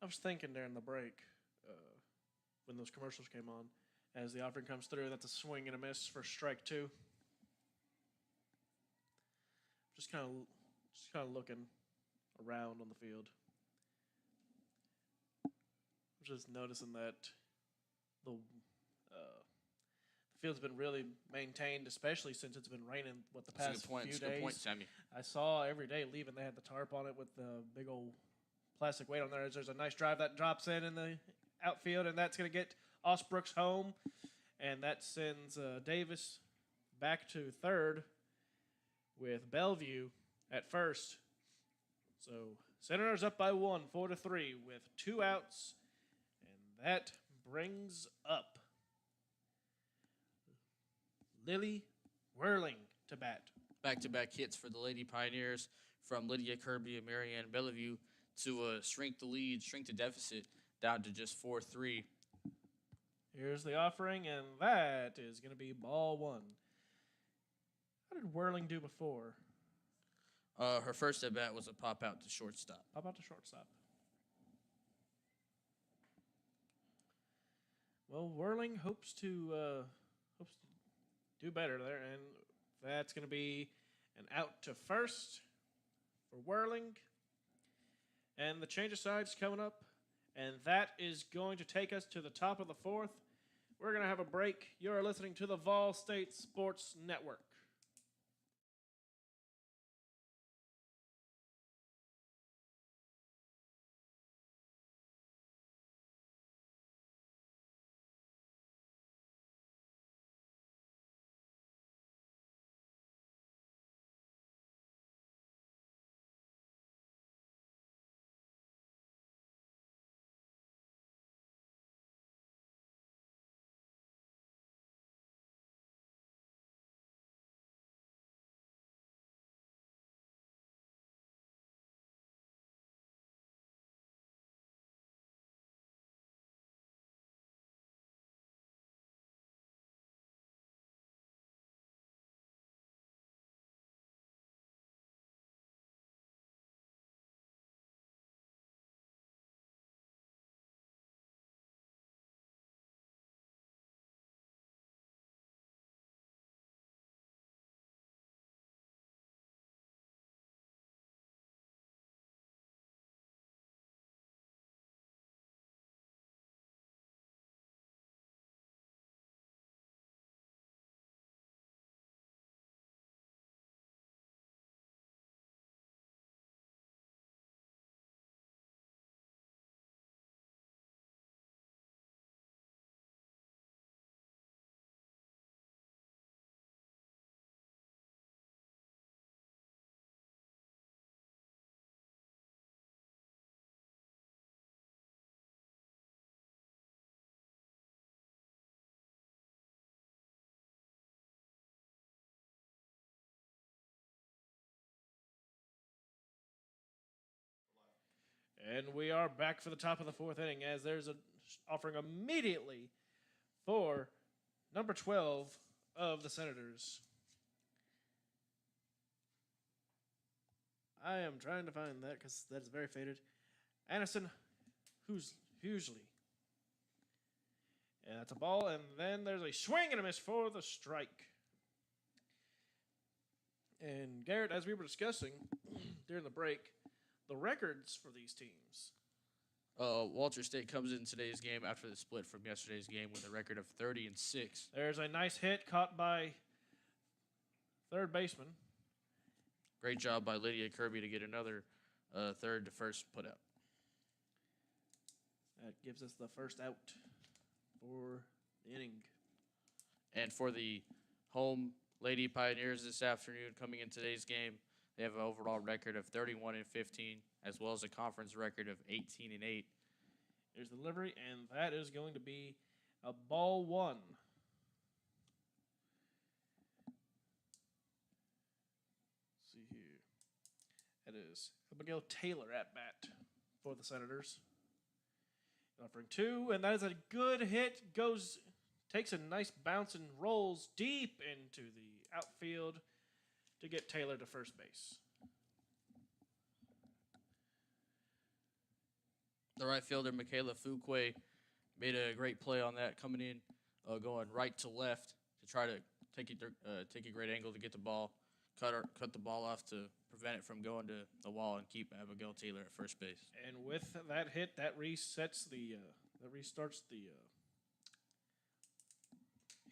I was thinking during the break when those commercials came on, as the offering comes through, that's a swing and a miss for strike 2. Just kind of looking around on the field. I'm just noticing that the field's been really maintained, especially since it's been raining the That's past a good point. few That's a days. good point, Sammy. I saw every day leaving, they had the tarp on it with the big old plastic weight on there. There's a nice drive that drops in the outfield, and that's going to get Osbrook's home, and that sends Davis back to third with Bellevue at first. So Senators up by 1, 4-3 with 2 outs, and that brings up Lily Whirling to bat. Back-to-back hits for the Lady Pioneers from Lydia Kirby and Marianne Bellevue to shrink the lead, shrink the deficit down to just 4-3. Here's the offering, and that is going to be ball 1. How did Whirling do before? Her first at-bat was a pop-out to shortstop. How about the shortstop? Well, Whirling hopes to do better there, and that's going to be an out to first for Whirling. And the change of sides coming up, and that is going to take us to the top of the 4th. We're going to have a break. You're listening to the VolState Sports Network. And we are back for the top of the fourth inning as there's an offering immediately for number 12 of the Senators. I am trying to find that because that is very faded. Anderson Hughley. And that's a ball, and then there's a swing and a miss for the strike. And Garrett, as we were discussing during the break, the records for these teams. Walter State comes in today's game after the split from yesterday's game with a record of 30-6. There's a nice hit caught by third baseman. Great job by Lydia Kirby to get another third to first put out. That gives us the first out for the inning. And for the home Lady Pioneers this afternoon coming in today's game, they have an overall record of 31-15, as well as a conference record of 18-8. Here's the delivery, and that is going to be a ball one. Let's see here. That is Abigail Taylor at bat for the Senators. Offering two, and that is a good hit. Takes a nice bounce and rolls deep into the outfield to get Taylor to first base. The right fielder, Michaela Fuquay, made a great play on that, coming in, going right to left to try to take a great angle to get the ball, cut the ball off to prevent it from going to the wall and keep Abigail Taylor at first base. And with that hit, that restarts the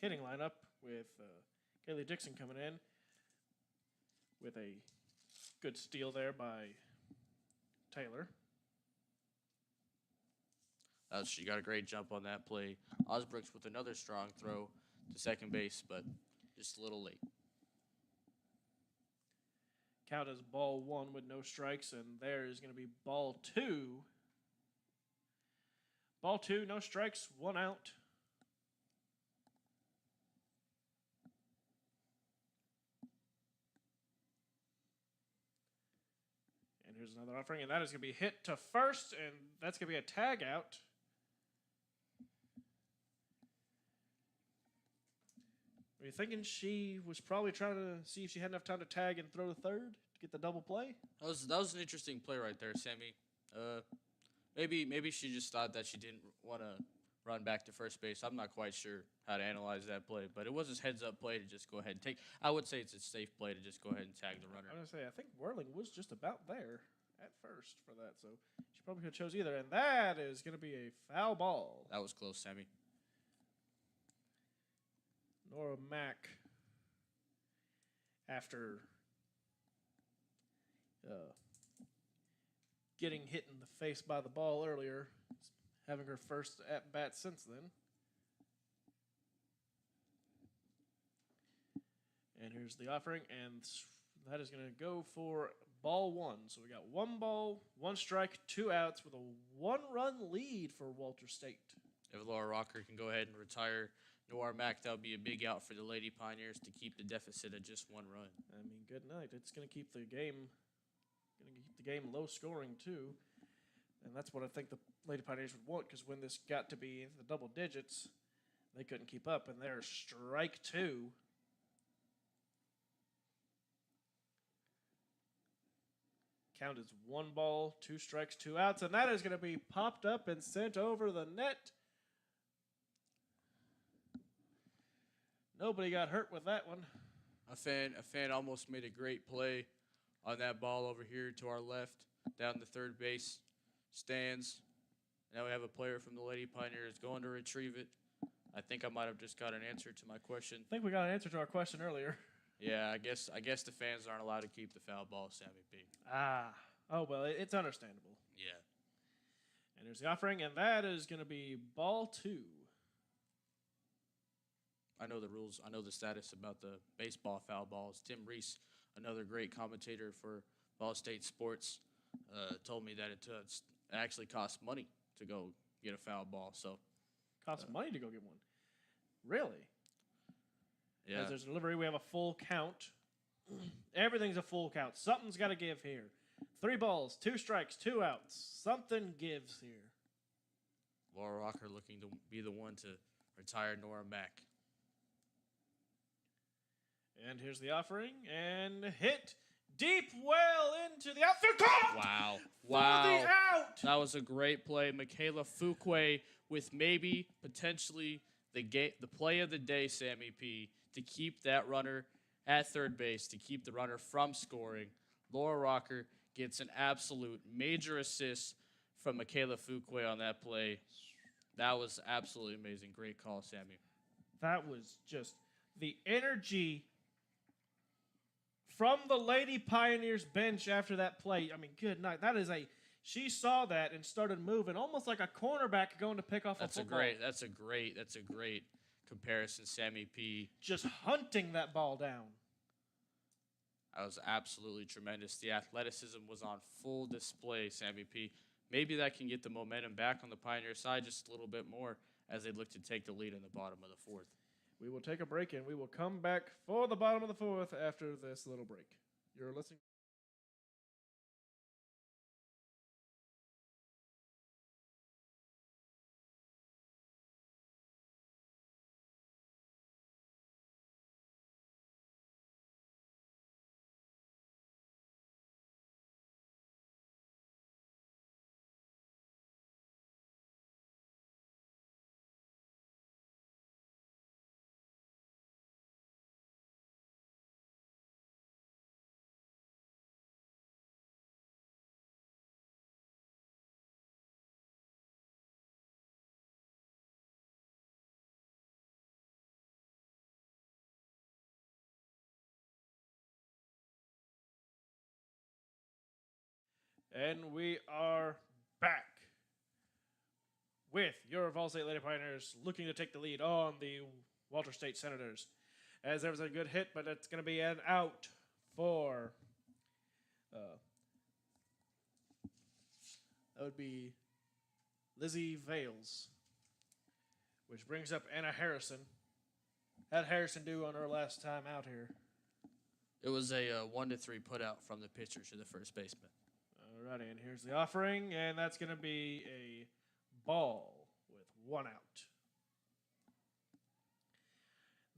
hitting lineup with Kaylee Dixon coming in with a good steal there by Taylor. She got a great jump on that play. Osbrooks with another strong throw to second base, but just a little late. Count as ball one with no strikes, and there is going to be ball two. Ball two, no strikes, one out. And here's another offering, and that is going to be hit to first, and that's going to be a tag out. Are you thinking she was probably trying to see if she had enough time to tag and throw to third to get the double play? That was an interesting play right there, Sammy. Maybe she just thought that she didn't want to run back to first base. I'm not quite sure how to analyze that play, but it was a heads-up play to just go ahead and take. I would say it's a safe play to just go ahead and tag the runner. I'm going to say, I think Whirling was just about there at first for that, so she probably could have chose either, and that is going to be a foul ball. That was close, Sammy. Nora Mack, after getting hit in the face by the ball earlier, having her first at-bat since then. And here's the offering, and that is going to go for ball one. So we got one ball, one strike, two outs with a one-run lead for Walter State. If Laura Rocker can go ahead and retire Noir Mack, that would be a big out for the Lady Pioneers to keep the deficit at just one run. I mean, good night. It's going to keep the game low scoring too, and that's what I think the Lady Pioneers would want, because when this got to be the double digits, they couldn't keep up, and there's strike two. Count is one ball, two strikes, two outs, and that is going to be popped up and sent over the net. Nobody got hurt with that one. A fan almost made a great play on that ball over here to our left, down the third base stands. Now we have a player from the Lady Pioneers going to retrieve it. I think I might have just got an answer to my question. I think we got an answer to our question earlier. Yeah, I guess the fans aren't allowed to keep the foul ball, Sammy P. Oh, well, it's understandable. Yeah. And there's the offering, and that is going to be ball two. I know the rules. I know the status about the baseball foul balls. Tim Reese, another great commentator for VolState Sports, told me that it actually costs money to go get a foul ball. So Costs money to go get one. Really? yeah, As there's a delivery, we have a full count. Everything's a full count. Something's got to give here. 3 balls, 2 strikes, 2 outs. Something gives here. Laura Rocker looking to be the one to retire Nora Mack. And here's the offering, and hit deep well into the outfield. Caught! Wow. For Wow. the out! That was a great play. Michaela Fuquay with maybe potentially the play of the day, Sammy P, to keep that runner at third base, to keep the runner from scoring. Laura Rocker gets an absolute major assist from Michaela Fuquay on that play. That was absolutely amazing. Great call, Sammy. That was just the energy from the Lady Pioneers bench after that play. I mean, good night. That is she saw that and started moving almost like a cornerback going to pick off a football. That's a great comparison, Sammy P. Just hunting that ball down. That was absolutely tremendous. The athleticism was on full display, Sammy P. Maybe that can get the momentum back on the Pioneer side just a little bit more as they look to take the lead in the bottom of the 4th. We will take a break, and we will come back for the bottom of the 4th after this little break. You're listening. And we are back with your VolState Lady Pioneers looking to take the lead on the Walter State Senators. As there was a good hit, but it's going to be an out for that would be Lizzie Vales, which brings up Anna Harrison. How'd Harrison do on her last time out here? It was a 1-3 put out from the pitcher to the first baseman. Alrighty, and here's the offering, and that's going to be a ball with 1 out.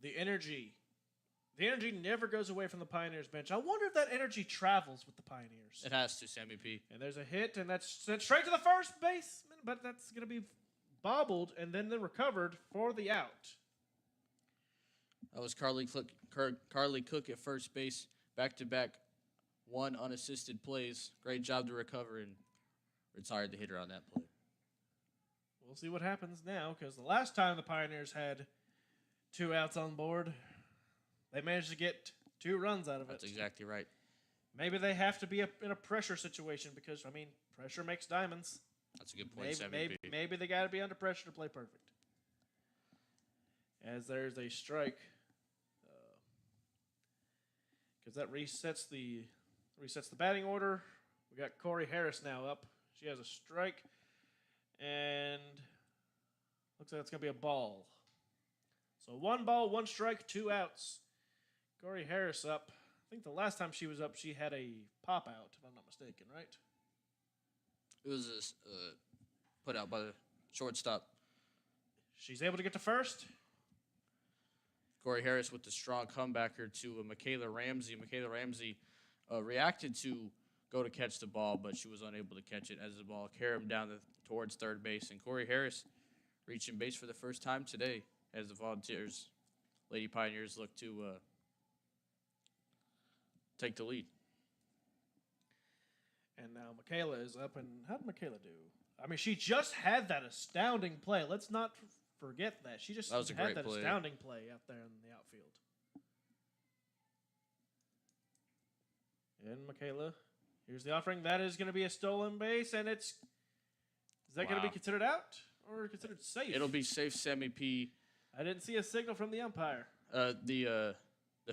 The energy never goes away from the Pioneers bench. I wonder if that energy travels with the Pioneers. It has to, Sammy P. And there's a hit, and that's sent straight to the first baseman, but that's going to be bobbled and then recovered for the out. That was Carly Cook at first base, back-to-back 1 unassisted plays. Great job to recover and retired the hitter on that play. We'll see what happens now, because the last time the Pioneers had 2 outs on board, they managed to get 2 runs out of it. That's exactly right. Maybe they have to be in a pressure situation because, I mean, pressure makes diamonds. That's a good point, Sammy P. Maybe they got to be under pressure to play perfect. As there's a strike, because that resets the batting order. We got Corey Harris now up. She has a strike, and looks like it's going to be a ball. So 1 ball, 1 strike, 2 outs. Corey Harris up. I think the last time she was up, she had a pop out, if I'm not mistaken, right? It was put out by the shortstop. She's able to get to first. Corey Harris with the strong comebacker to Michaela Ramsey. Michaela Ramsey reacted to go to catch the ball, but she was unable to catch it as the ball carried him down towards third base. And Corey Harris reaching base for the first time today as the Volunteers, Lady Pioneers, look to take the lead. And now Michaela is up, and how did Michaela do? I mean, she just had that astounding play. Let's not forget that. She just had that astounding play out there in the outfield. And Michaela, here's the offering. That is going to be a stolen base, and is that going to be considered out or considered safe? It'll be safe, Sammy P. I didn't see a signal from the umpire. The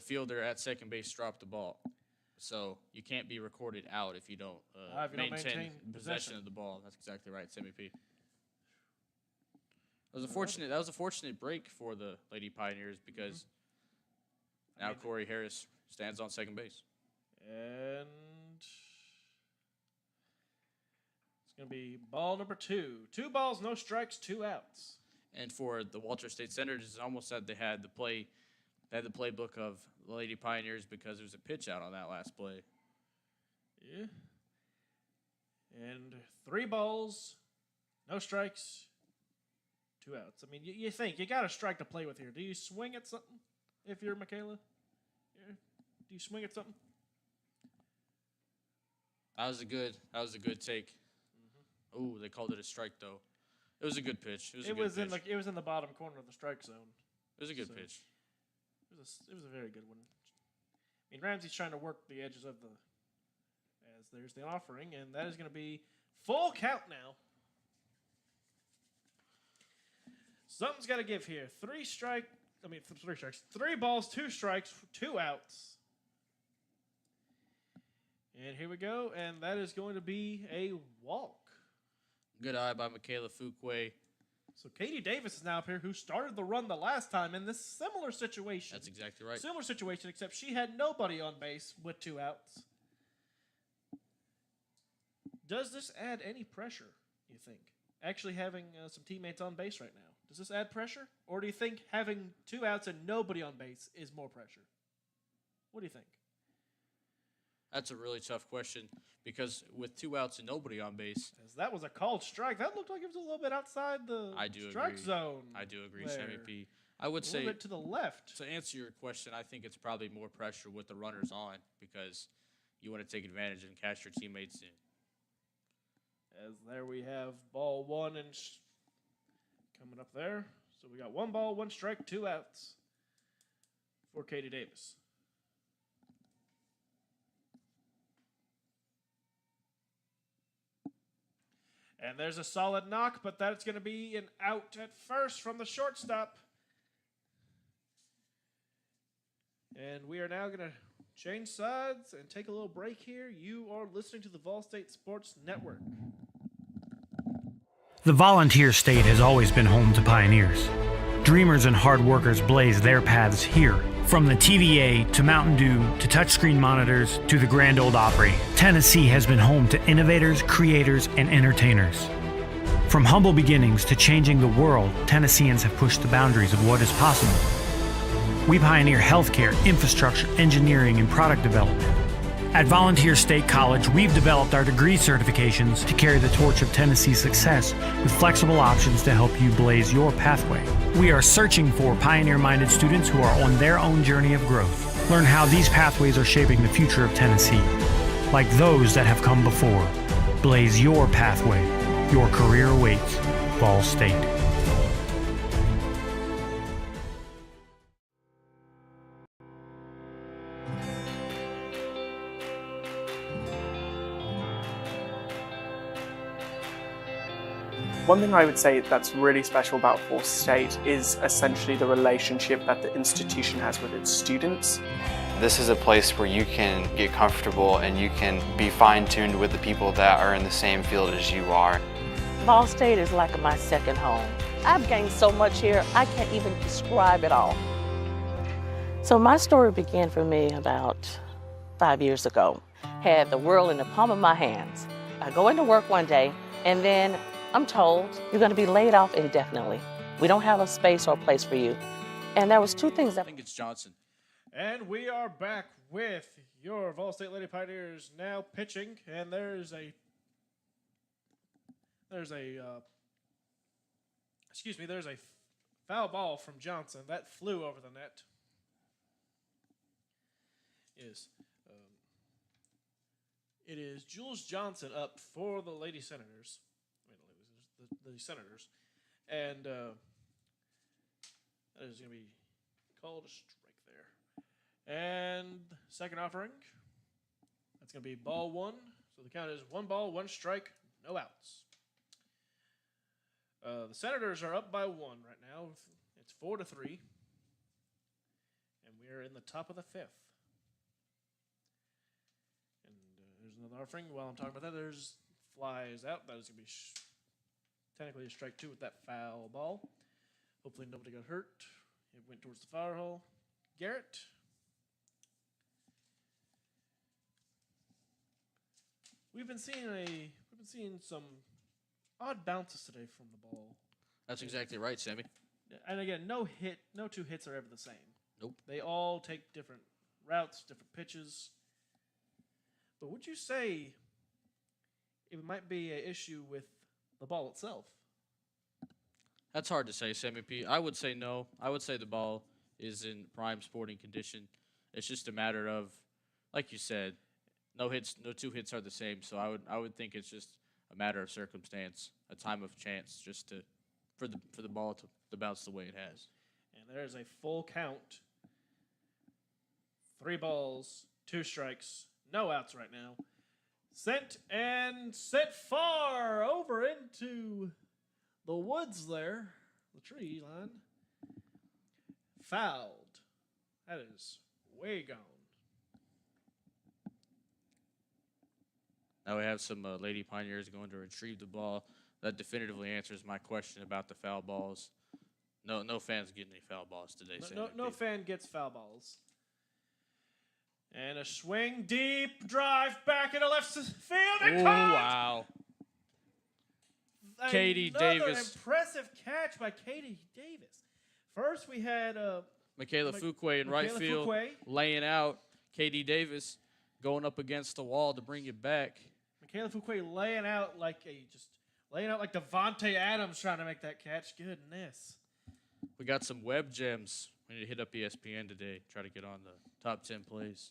fielder at second base dropped the ball. So you can't be recorded out if you don't, maintain possession of the ball. That's exactly right, Sammy P. That was a fortunate break for the Lady Pioneers because now Corey Harris stands on second base. And It's going to be ball number 2. 2 balls, no strikes, 2 outs. And for the Walter State Senators, it's almost said they had the playbook of the Lady Pioneers because there was a pitch out on that last play. Yeah. And 3 balls, no strikes, 2 outs. I mean, you think you got a strike to play with here. Do you swing at something if you're Michaela? Yeah. Do you swing at something? That was a good take. Oh, they called it a strike though. It was a good pitch. It was in the bottom corner of the strike zone. It was a good pitch. It was a very good one. I mean, Ramsey's trying to work the edges of the. As there's the offering, and that is going to be full count now. Something's got to give here. 3 strikes. 3 balls, 2 strikes, 2 outs. And here we go, and that is going to be a walk. Good eye by Michaela Fuqua. So Katie Davis is now up here, who started the run the last time in this similar situation. That's exactly right. Similar situation, except she had nobody on base with 2 outs. Does this add any pressure, you think? Actually having some teammates on base right now. Does this add pressure? Or do you think having 2 outs and nobody on base is more pressure? What do you think? That's a really tough question because with 2 outs and nobody on base. As that was a called strike. That looked like it was a little bit outside the strike zone. I do agree, there. Sammy P. I would say, a little bit to the left. To answer your question, I think it's probably more pressure with the runners on because you want to take advantage and catch your teammates in. As there we have ball 1 and coming up there. So we got 1 ball, 1 strike, 2 outs for Katie Davis. And there's a solid knock, but that's going to be an out at first from the shortstop. And we are now going to change sides and take a little break here. You are listening to the VolState Sports Network. The volunteer state has always been home to pioneers. Dreamers and hard workers blaze their paths here. From the TVA to Mountain Dew to touchscreen monitors to the Grand Ole Opry, Tennessee has been home to innovators, creators, and entertainers. From humble beginnings to changing the world, Tennesseans have pushed the boundaries of what is possible. We pioneer healthcare, infrastructure, engineering, and product development. At Volunteer State College, we've developed our degree certifications to carry the torch of Tennessee's success with flexible options to help you blaze your pathway. We are searching for pioneer-minded students who are on their own journey of growth. Learn how these pathways are shaping the future of Tennessee. Like those that have come before. Blaze your pathway. Your career awaits. Vol State. One thing I would say that's really special about VolState is essentially the relationship that the institution has with its students. This is a place where you can get comfortable and you can be fine-tuned with the people that are in the same field as you are. VolState is like my second home. I've gained so much here, I can't even describe it all. So my story began for me about 5 years ago. Had the world in the palm of my hands. I go into work one day and then I'm told you're going to be laid off indefinitely. We don't have a space or a place for you. And there was 2 things that I think it's Johnson. And we are back with your Vol State Lady Pioneers now pitching, and there's a foul ball from Johnson that flew over the net. It is Jules Johnson up for the Lady Senators. The Senators, and that is going to be called a strike there. And second offering, that's going to be ball 1. So the count is 1 ball, 1 strike, no outs. The Senators are up by 1 right now. It's 4-3, and we are in the top of the 5th. And there's another offering. While I'm talking about that, there's flies out. That is going to be technically a strike 2 with that foul ball. Hopefully nobody got hurt. It went towards the foul hole. Garrett. We've been seeing been seeing some odd bounces today from the ball. That's exactly right, Sammy. And again, no two hits are ever the same. Nope. They all take different routes, different pitches. But would you say it might be an issue with the ball itself? That's hard to say, Sammy P. I would say no. I would say the ball is in prime sporting condition. It's just a matter of, like you said, no two hits are the same. So I would think it's just a matter of circumstance, a time of chance, just for the ball to bounce the way it has. And there's a full count. 3 balls, 2 strikes, no outs right now. Sent far over into the woods there, the tree line. Fouled. That is way gone. Now we have some Lady Pioneers going to retrieve the ball. That definitively answers my question about the foul balls. No fans getting any foul balls today. No fan gets foul balls. And a swing, deep drive back into left field and Oh, caught! wow. Katie Davis. Impressive catch by Katie Davis. First we had Michaela Fuquay in right Michaela field, Fuquay. laying out. Katie Davis going up against the wall to bring it back. Michaela Fuquay laying out like Devontae Adams trying to make that catch. Goodness. We got some web gems. We need to hit up ESPN today. Try to get on the top 10 plays.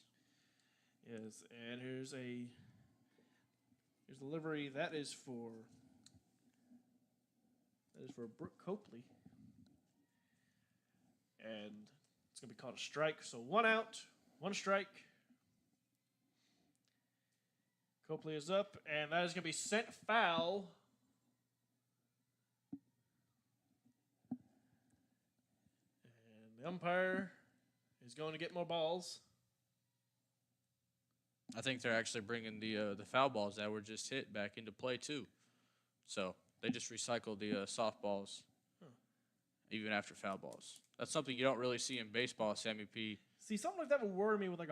Yes, and here's the livery that is for Brooke Copley. And it's going to be called a strike. So 1 out, 1 strike. Copley is up, and that is going to be sent foul. And the umpire is going to get more balls. I think they're actually bringing the foul balls that were just hit back into play too. So they just recycled the softballs, even after foul balls. That's something you don't really see in baseball, Sammy P. See, something like that would worry me with a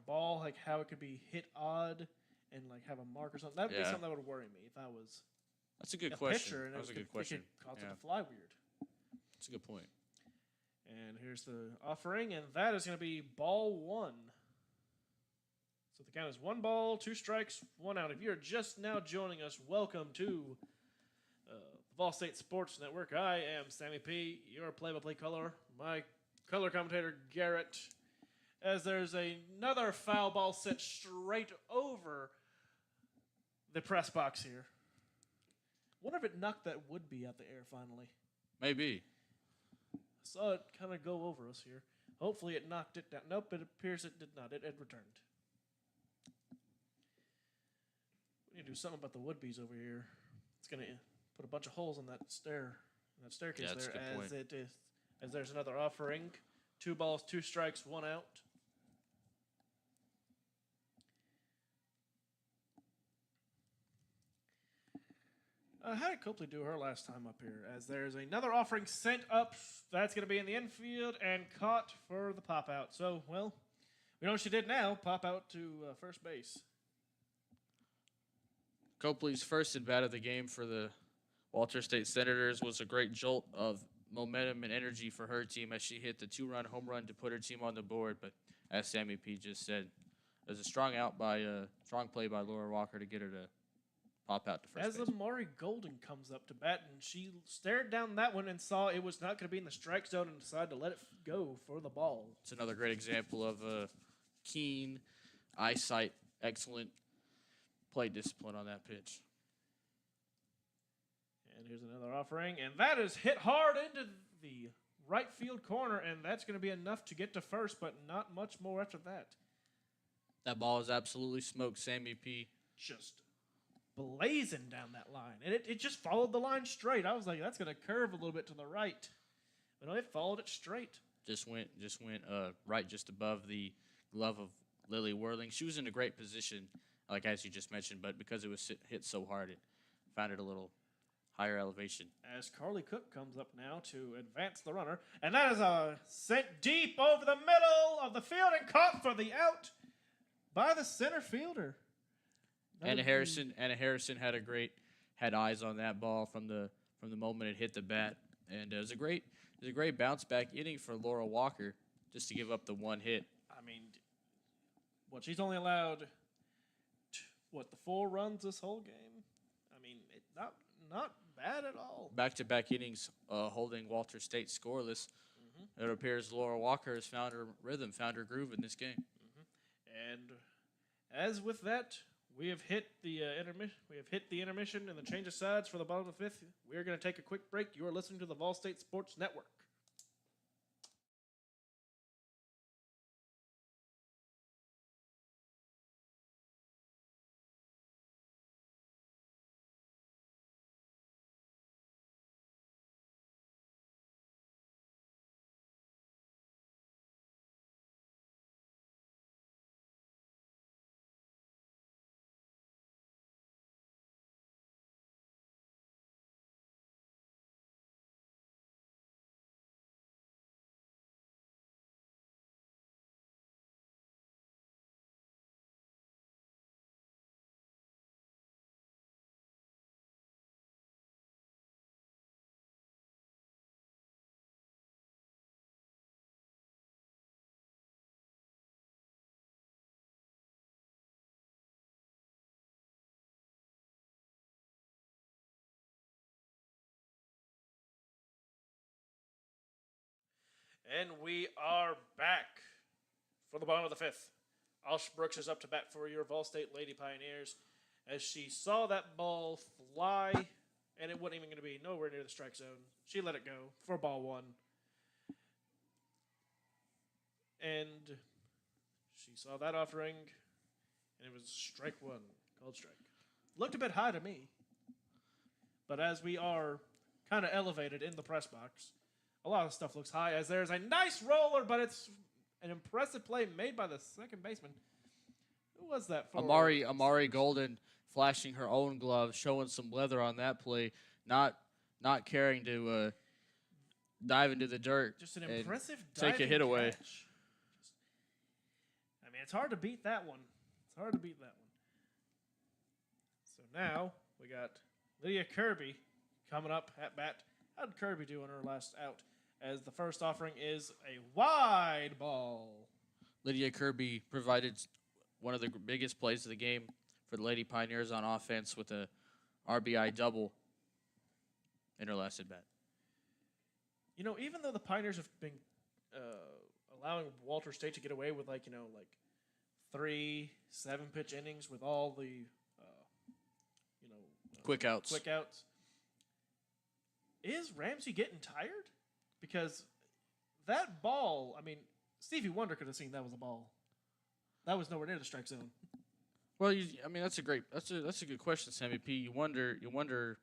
ball, like how it could be hit odd and like have a mark or something. That would be something that would worry me if I was. That's a good a question. Pitcher and that was a good question. It could cause it to fly weird. That's a good point. And here's the offering, and that is going to be ball 1. So the count is 1 ball, 2 strikes, 1 out. If you're just now joining us, welcome to VolState Sports Network. I am Sammy P, your play-by-play color. My color commentator, Garrett. As there's another foul ball sent straight over the press box here. Wonder if it knocked that would-be out the air finally. Maybe. I saw it kind of go over us here. Hopefully it knocked it down. Nope, it appears it did not. It returned. We need to do something about the would-be's over here. It's going to put a bunch of holes in that staircase that's there a good point. as there's another offering. 2 balls, 2 strikes, 1 out. How did Copley do her last time up here? As there's another offering sent up. That's going to be in the infield and caught for the pop out. So, well, we know what she did now. Pop out to first base. Copley's first at bat of the game for the Walter State Senators was a great jolt of momentum and energy for her team as she hit the 2-run home run to put her team on the board. But as Sammy P just said, it was a strong play by Laura Walker to get her to pop out to first base. As Amari Golden comes up to bat, and she stared down that one and saw it was not going to be in the strike zone and decided to let it go for the ball. It's another great example of keen eyesight, excellent play discipline on that pitch. And here's another offering, and that is hit hard into the right field corner, and that's going to be enough to get to first, but not much more after that. That ball is absolutely smoked, Sammy P. Just blazing down that line, and it just followed the line straight. I was like, that's going to curve a little bit to the right, but no, it followed it straight. Just went right just above the glove of Lily Whirling. She was in a great position, like as you just mentioned, but because it was hit so hard, it found it a little higher elevation. As Carly Cook comes up now to advance the runner, and that is sent deep over the middle of the field and caught for the out by the center fielder. Anna Harrison had eyes on that ball from the moment it hit the bat, and it was a great bounce back inning for Laura Walker just to give up the one hit. I mean, she's only allowed the 4 runs this whole game. I mean, not bad at all. Back-to-back innings holding Walter State scoreless. It appears Laura Walker has found her rhythm, found her groove in this game. And as with that, we have hit the intermission. We have hit the intermission and the change of sides for the bottom of the 5th. We are going to take a quick break. You are listening to the VolState Sports Network. And we are back for the bottom of the 5th. Alsh Brooks is up to bat for your VolState Lady Pioneers as she saw that ball fly, and it wasn't even going to be nowhere near the strike zone. She let it go for ball 1. And she saw that offering, and it was strike 1, called strike. Looked a bit high to me, but as we are kind of elevated in the press box, a lot of stuff looks high as there's a nice roller, but it's an impressive play made by the second baseman. Who was that for? Amari Golden flashing her own glove, showing some leather on that play, not caring to dive into the dirt. Just an impressive take a hit away. I mean, it's hard to beat that one. So now we got Lydia Kirby coming up at bat. How did Kirby do on her last out? As the first offering is a wide ball. Lydia Kirby provided one of the biggest plays of the game for the Lady Pioneers on offense with a RBI double in her last at bat. You know, even though the Pioneers have been allowing Walter State to get away with 3 7-pitch innings with all the quick outs. Is Ramsey getting tired? Because that ball, I mean, Stevie Wonder could have seen that was a ball. That was nowhere near the strike zone. Well, that's a good question, Sammy P. You wonder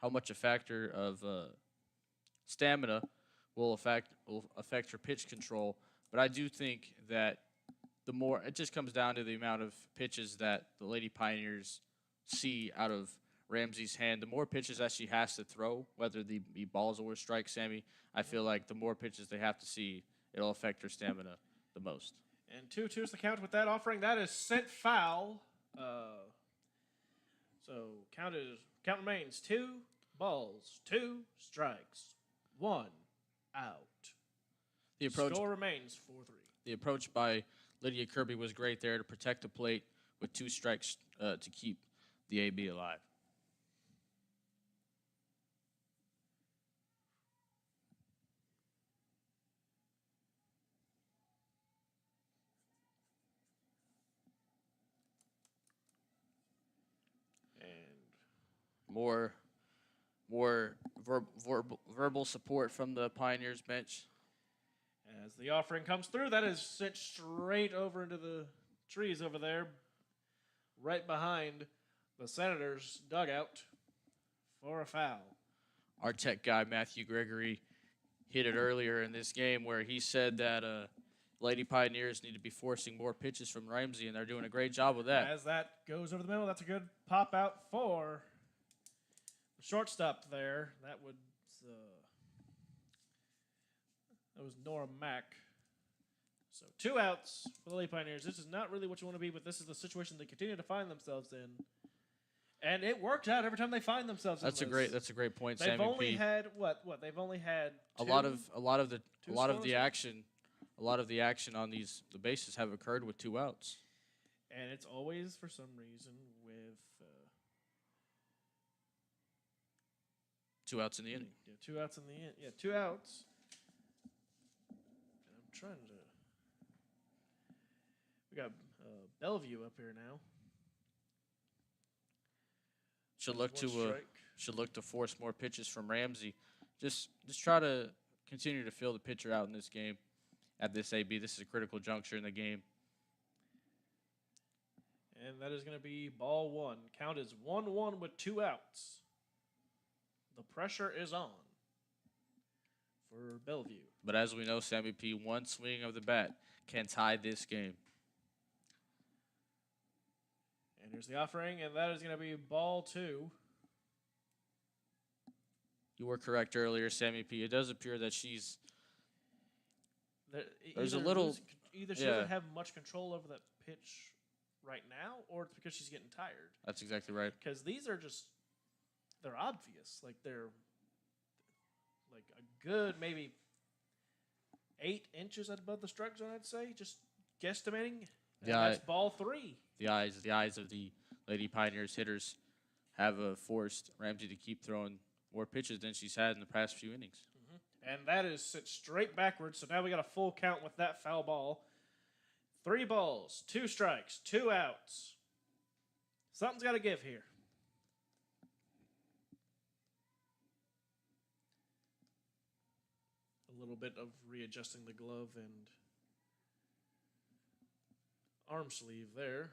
how much a factor of stamina will affect your pitch control. But I do think that the more it just comes down to the amount of pitches that the Lady Pioneers see out of Ramsey's hand, the more pitches that she has to throw, whether they be balls or strikes, Sammy, I feel like the more pitches they have to see, it'll affect her stamina the most. And 2-2's the count with that offering. That is sent foul. So count remains 2 balls, 2 strikes, 1 out. The score remains 4-3. The approach by Lydia Kirby was great there to protect the plate with 2 strikes to keep the AB alive. More verbal support from the Pioneers bench. As the offering comes through, that is sent straight over into the trees over there, right behind the Senators' dugout for a foul. Our tech guy, Matthew Gregory, hit it earlier in this game where he said that Lady Pioneers need to be forcing more pitches from Ramsey, and they're doing a great job with that. As that goes over the middle, that's a good pop out for the shortstop there. That was Nora Mack. So 2 outs for the Lady Pioneers. This is not really what you want to be, but this is the situation they continue to find themselves in. And it worked out every time they find themselves. That's a in great. this. That's a great point, They've Sammy only P. had what? They've only had a two? lot of the two a lot of scorers? the action, a lot of the action on the bases have occurred with 2 outs. And it's always for some reason with 2 outs in the inning. yeah, 2 outs in the end. Yeah, 2 outs. And I'm trying to. We got Bellevue up here now. Should There's look one to strike. should look to force more pitches from Ramsey. Just try to continue to fill the pitcher out in this game. At this AB, this is a critical juncture in the game. And that is going to be ball 1. Count is 1-1 with 2 outs. The pressure is on for Bellevue. But as we know, Sammy P, one swing of the bat can tie this game. And here's the offering, and that is going to be ball 2. You were correct earlier, Sammy P. It does appear that there's a little- Either she yeah. doesn't have much control over that pitch right now, or it's because she's getting tired. That's exactly right. Because these are just, they're obvious. Like they're like a good maybe 8 inches above the strike zone, I'd say. Just guesstimating. And Yeah, that's ball 3. The eyes of the Lady Pioneers hitters have forced Ramsey to keep throwing more pitches than she's had in the past few innings. And that is sent straight backwards. So now we got a full count with that foul ball. 3 balls, 2 strikes, 2 outs. Something's got to give here. A little bit of readjusting the glove and arm sleeve there.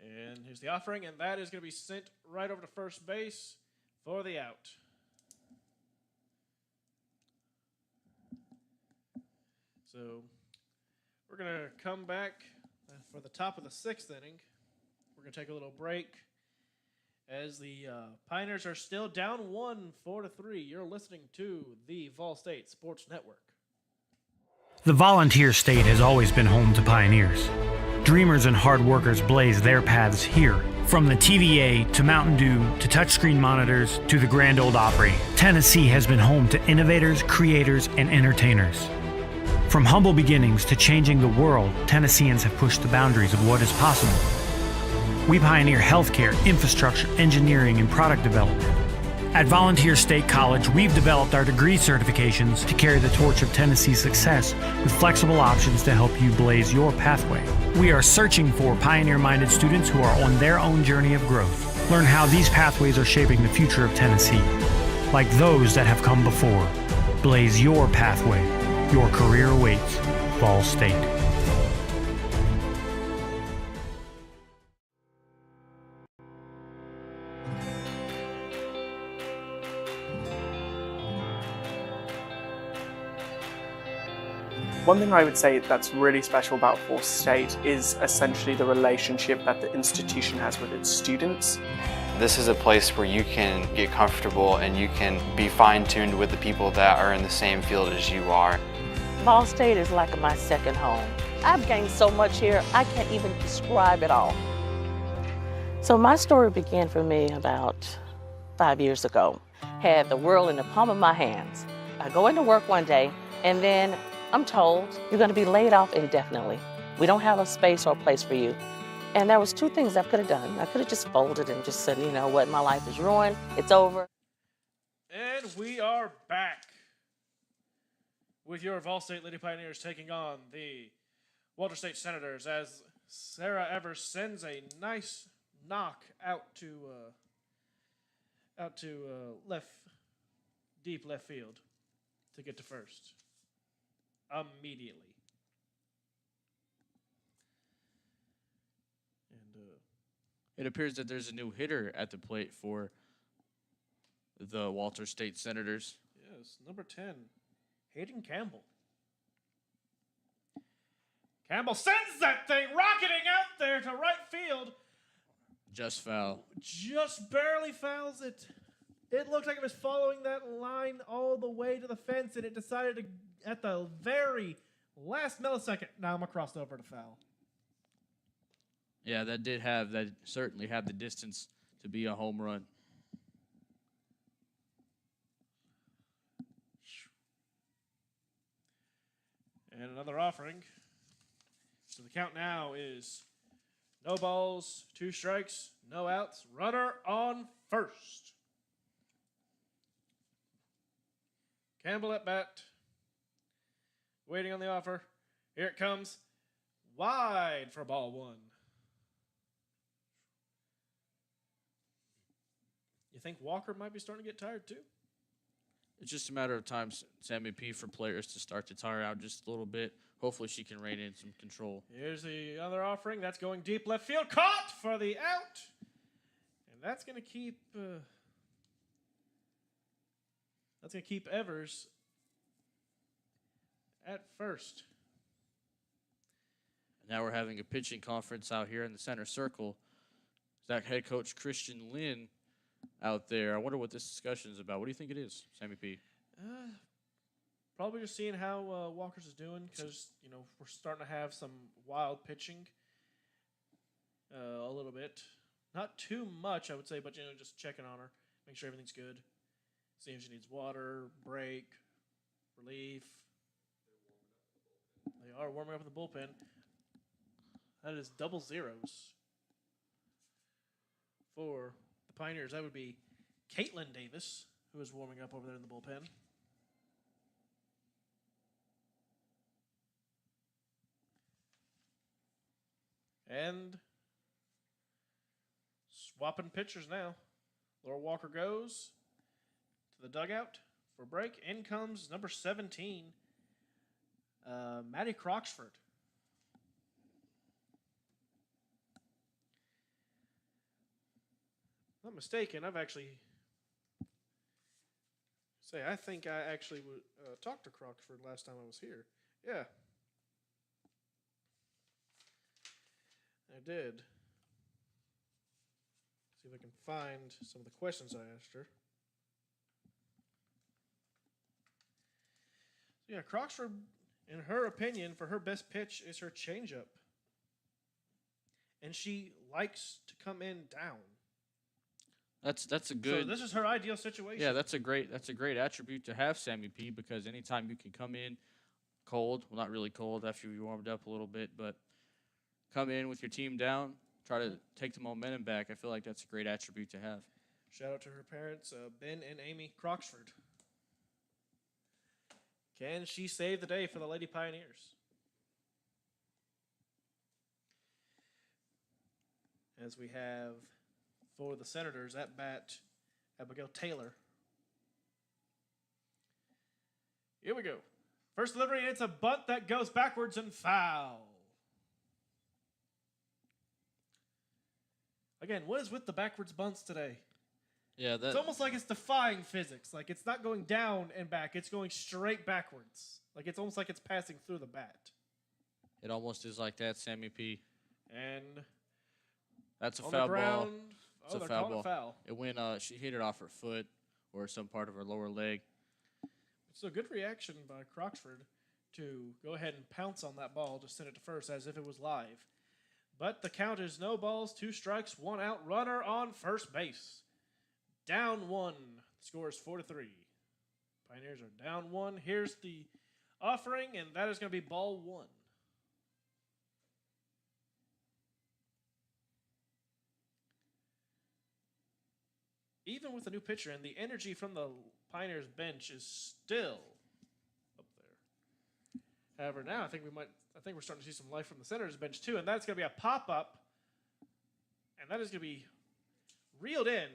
And here's the offering, and that is going to be sent right over to first base for the out. So we're going to come back for the top of the 6th inning. We're going to take a little break as the Pioneers are still down 1, 4-3. You're listening to the VolState Sports Network. The volunteer state has always been home to pioneers. Dreamers and hard workers blaze their paths here. From the TVA to Mountain Dew to touchscreen monitors to the Grand Ole Opry, Tennessee has been home to innovators, creators, and entertainers. From humble beginnings to changing the world, Tennesseans have pushed the boundaries of what is possible. We pioneer healthcare, infrastructure, engineering, and product development. At Volunteer State College, we've developed our degree certifications to carry the torch of Tennessee's success with flexible options to help you blaze your pathway. We are searching for pioneer-minded students who are on their own journey of growth. Learn how these pathways are shaping the future of Tennessee. Like those that have come before. Blaze your pathway. Your career awaits. VolState. One thing I would say that's really special about VolState is essentially the relationship that the institution has with its students. This is a place where you can get comfortable and you can be fine-tuned with the people that are in the same field as you are. VolState is like my second home. I've gained so much here, I can't even describe it all. So my story began for me about 5 years ago. Had the world in the palm of my hands. I go into work one day and then I'm told you're going to be laid off indefinitely. We don't have a space or a place for you. And there was 2 things I could have done. I could have just folded and just said, you know what, my life is ruined, it's over. And we are back with your VolState Lady Pioneers taking on the Walter State Senators as Sarah Evers sends a nice knock out to deep left field to get to first immediately. And It appears that there's a new hitter at the plate for the Walter State Senators. yes, number 10, Hayden Campbell. Campbell sends that thing rocketing out there to right field. Just foul. Just barely fouls it. It looked like it was following that line all the way to the fence, and it decided to, at the very last millisecond, now I'm crossed over to foul. Yeah, that certainly had the distance to be a home run. And another offering. So the count now is no balls, 2 strikes, no outs, runner on first. Campbell at bat. Waiting on the offer. Here it comes. Wide for ball 1. You think Walker might be starting to get tired too? It's just a matter of time, Sammy P, for players to start to tire out just a little bit. Hopefully she can rein in some control. Here's the other offering. That's going deep left field. Caught for the out. And that's going to keep Evers at first. Now we're having a pitching conference out here in the center circle. Zach head coach Christian Lynn out there. I wonder what this discussion is about. What do you think it is, Sammy P? Probably just seeing how Walker's is doing because, we're starting to have some wild pitching a little bit. Not too much, I would say, but, just checking on her, make sure everything's good. Seeing if she needs water, break, relief. They are warming up in the bullpen. That is double zeros for the Pioneers. That would be Caitlin Davis, who is warming up over there in the bullpen. And swapping pitchers now. Laura Walker goes to the dugout for break. In comes number 17, Maddie Croxford. Not mistaken, I think I actually talked to Croxford last time I was here. Yeah. I did. See if I can find some of the questions I asked her. Yeah, Croxford, in her opinion, for her best pitch is her changeup. And she likes to come in down. That's a good. So this is her ideal situation. Yeah, that's a great attribute to have, Sammy P, because anytime you can come in cold, well, not really cold after you warmed up a little bit, but come in with your team down, try to take the momentum back. I feel like that's a great attribute to have. Shout out to her parents, Ben and Amy Croxford. Can she save the day for the Lady Pioneers? As we have for the Senators at bat, Abigail Taylor. Here we go. First delivery, and it's a bunt that goes backwards and foul. Again, what is with the backwards bunts today? Yeah, It's almost like it's defying physics. Like it's not going down and back; it's going straight backwards. Like it's almost like it's passing through the bat. It almost is like that, Sammy P. And that's a on foul the ground, ball. It's oh, a they're foul calling ball. a foul. It went. She hit it off her foot or some part of her lower leg. It's a good reaction by Croxford to go ahead and pounce on that ball to send it to first as if it was live. But the count is no balls, 2 strikes, 1 out. Runner on first base. Down 1. The score is 4-3. Pioneers are down 1. Here's the offering, and that is going to be ball 1. Even with the new pitcher and the energy from the Pioneers bench is still up there. However, now I think we're starting to see some life from the Senators bench too, and that's going to be a pop-up, and that is going to be reeled in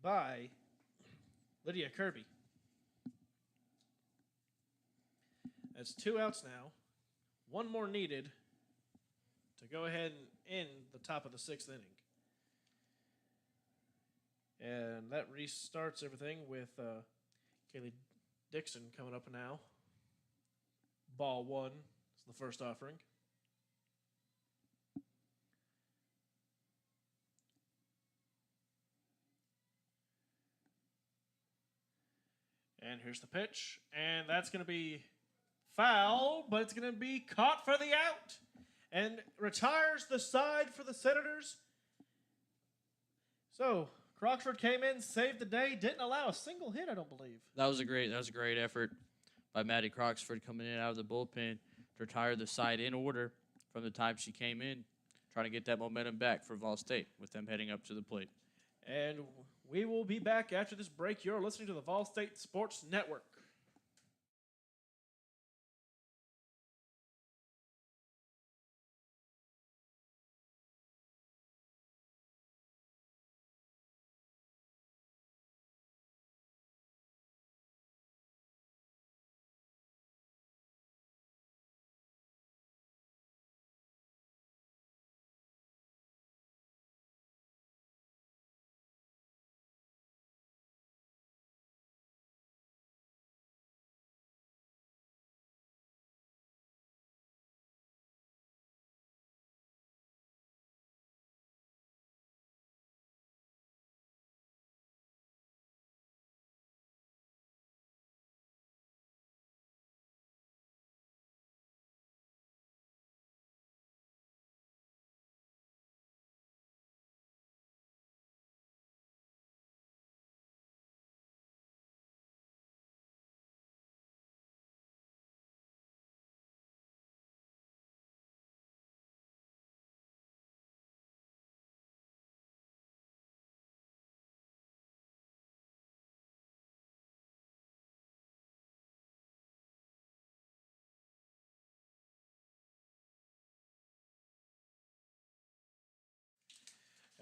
by Lydia Kirby. That's 2 outs now. 1 more needed to go ahead and end the top of the 6th inning. And that restarts everything with Kaylee Dixon coming up now. Ball 1 is the first offering. And here's the pitch. And that's going to be foul, but it's going to be caught for the out. and retires the side for the Senators. So Croxford came in, saved the day, didn't allow a single hit, I don't believe. That was a great effort by Maddie Croxford coming in out of the bullpen to retire the side in order from the time she came in, trying to get that momentum back for VolState with them heading up to the plate. And we will be back after this break. You're listening to the VolState Sports Network.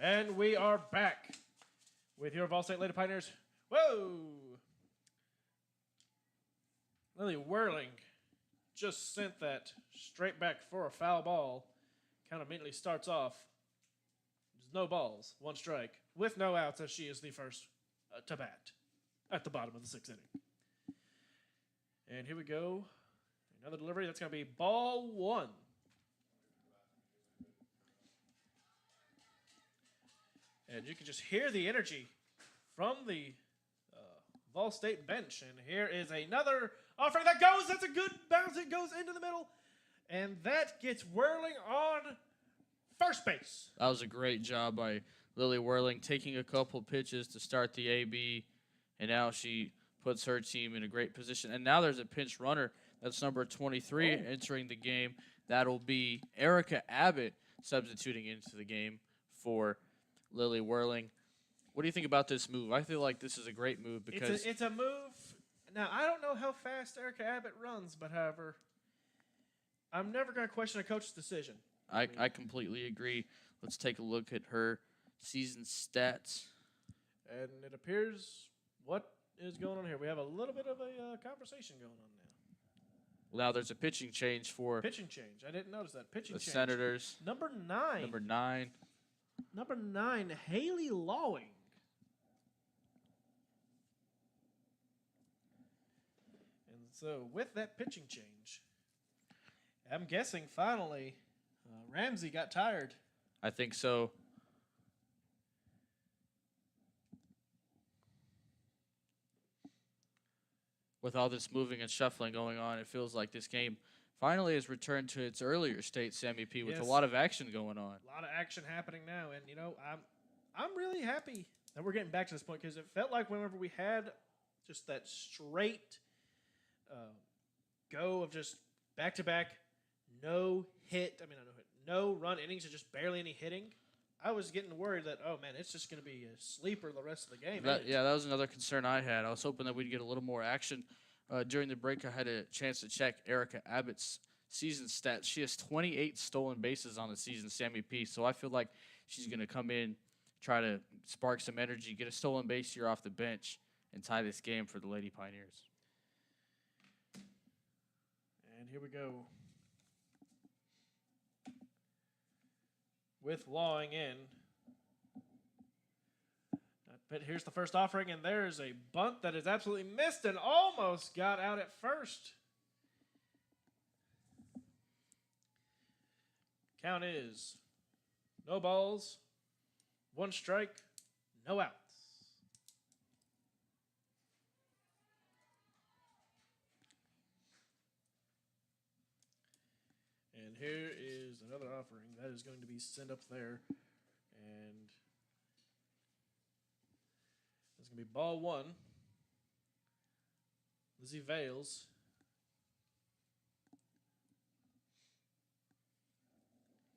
And we are back with your VolState Lady Pioneers. Whoa! Lily Whirling just sent that straight back for a foul ball. Count immediately starts off. There's no balls, 1 strike, with no outs, as she is the first to bat at the bottom of the 6th inning. And here we go. Another delivery. That's going to be ball 1. And you can just hear the energy from the VolState bench. And here is another offering that goes. That's a good bounce. It goes into the middle. And that gets Whirling on first base. That was a great job by Lily Whirling, taking a couple pitches to start the AB. And now she puts her team in a great position. And now there's a pinch runner. That's number 23 entering the game. That'll be Erica Abbott substituting into the game for Lily Whirling. What do you think about this move? I feel like this is a great move because it's a move. Now, I don't know how fast Erica Abbott runs, but however, I'm never going to question a coach's decision. I completely agree. Let's take a look at her season stats. And it appears what is going on here. We have a little bit of a conversation going on now. Well, now there's a pitching change for Pitching change. I didn't notice that. Pitching the change. Senators. Number 9. Number 9, Haley Lawing. And so with that pitching change, I'm guessing finally Ramsey got tired. I think so. With all this moving and shuffling going on, it feels like this game finally has returned to its earlier state, Sammy P, with a lot of action going on. A lot of action happening now, and you know, I'm really happy that we're getting back to this point because it felt like whenever we had just that straight go of just back to back, no run innings and just barely any hitting. I was getting worried that, oh man, it's just going to be a sleeper the rest of the game. That was another concern I had. I was hoping that we'd get a little more action. During the break, I had a chance to check Erica Abbott's season stats. She has 28 stolen bases on the season, Sammy P. So I feel like she's going to come in, try to spark some energy, get a stolen base here off the bench, and tie this game for the Lady Pioneers. And here we go. With Lawing in. But here's the first offering, and there's a bunt that is absolutely missed and almost got out at first. Count is no balls, 1 strike, no outs. And here is another offering. That is going to be sent up there. And that's going to be ball one. Lizzie Vales.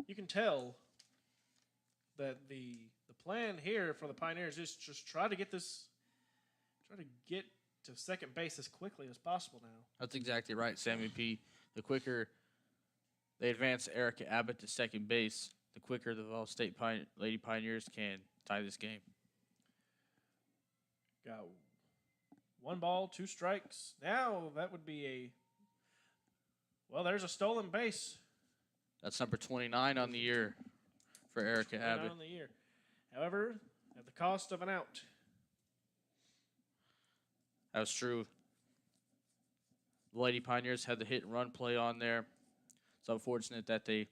You can tell that the plan here for the Pioneers is just try to get to second base as quickly as possible now. That's exactly right, Sammy P. The quicker they advance Erica Abbott to second base, the quicker the VolState Lady Pioneers can tie this game. Got 1 ball, 2 strikes. Now that would be there's a stolen base. That's number 29 on the year for Erica Abbott. On the year. However, at the cost of an out. That was true. The Lady Pioneers had the hit and run play on there. It's unfortunate that they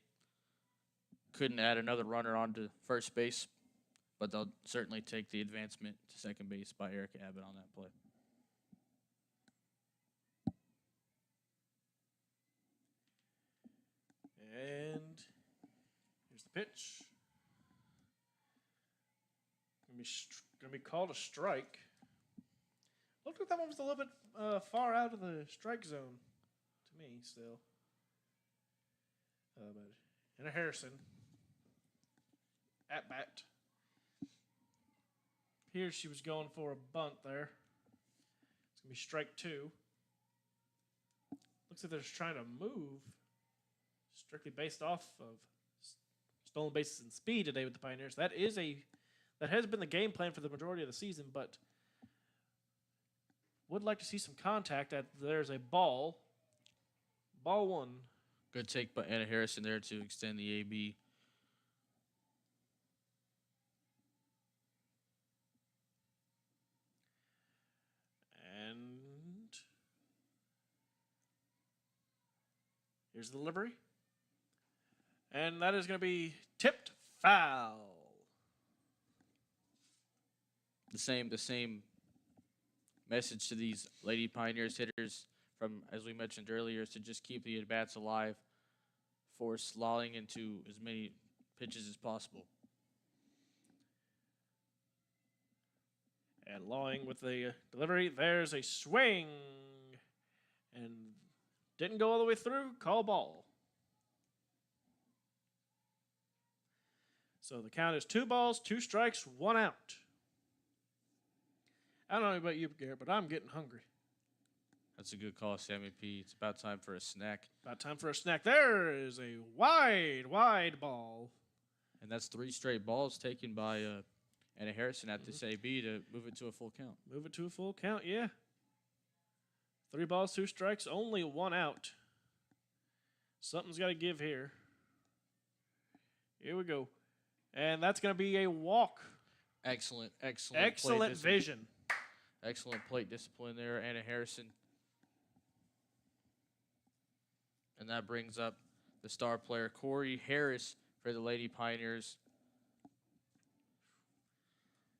couldn't add another runner onto first base, but they'll certainly take the advancement to second base by Erica Abbott on that play. And here's the pitch. Going to be called a strike. Looked like that one was a little bit far out of the strike zone to me still. But Anna Harrison at bat. Here she was going for a bunt there. It's going to be strike 2. Looks like they're just trying to move strictly based off of stolen bases and speed today with the Pioneers. That has been the game plan for the majority of the season, but would like to see some contact. There's a ball. Ball 1. Good take by Anna Harrison there to extend the AB. And here's the delivery. And that is going to be tipped foul. The same message to these Lady Pioneers hitters from, as we mentioned earlier, is to just keep the at-bats alive, force lolling into as many pitches as possible. And Lawing with the delivery. There's a swing. And didn't go all the way through. Call ball. So the count is 2 balls, 2 strikes, 1 out. I don't know about you, Garrett, but I'm getting hungry. That's a good call, Sammy P. It's about time for a snack. About time for a snack. There is a wide ball. And that's 3 straight balls taken by Anna Harrison at this AB to move it to a full count. Move it to a full count, yeah. 3 balls, 2 strikes, only 1 out. Something's got to give here. Here we go. And that's going to be a walk. Excellent vision. Excellent plate discipline there, Anna Harrison. And that brings up the star player, Corey Harris, for the Lady Pioneers.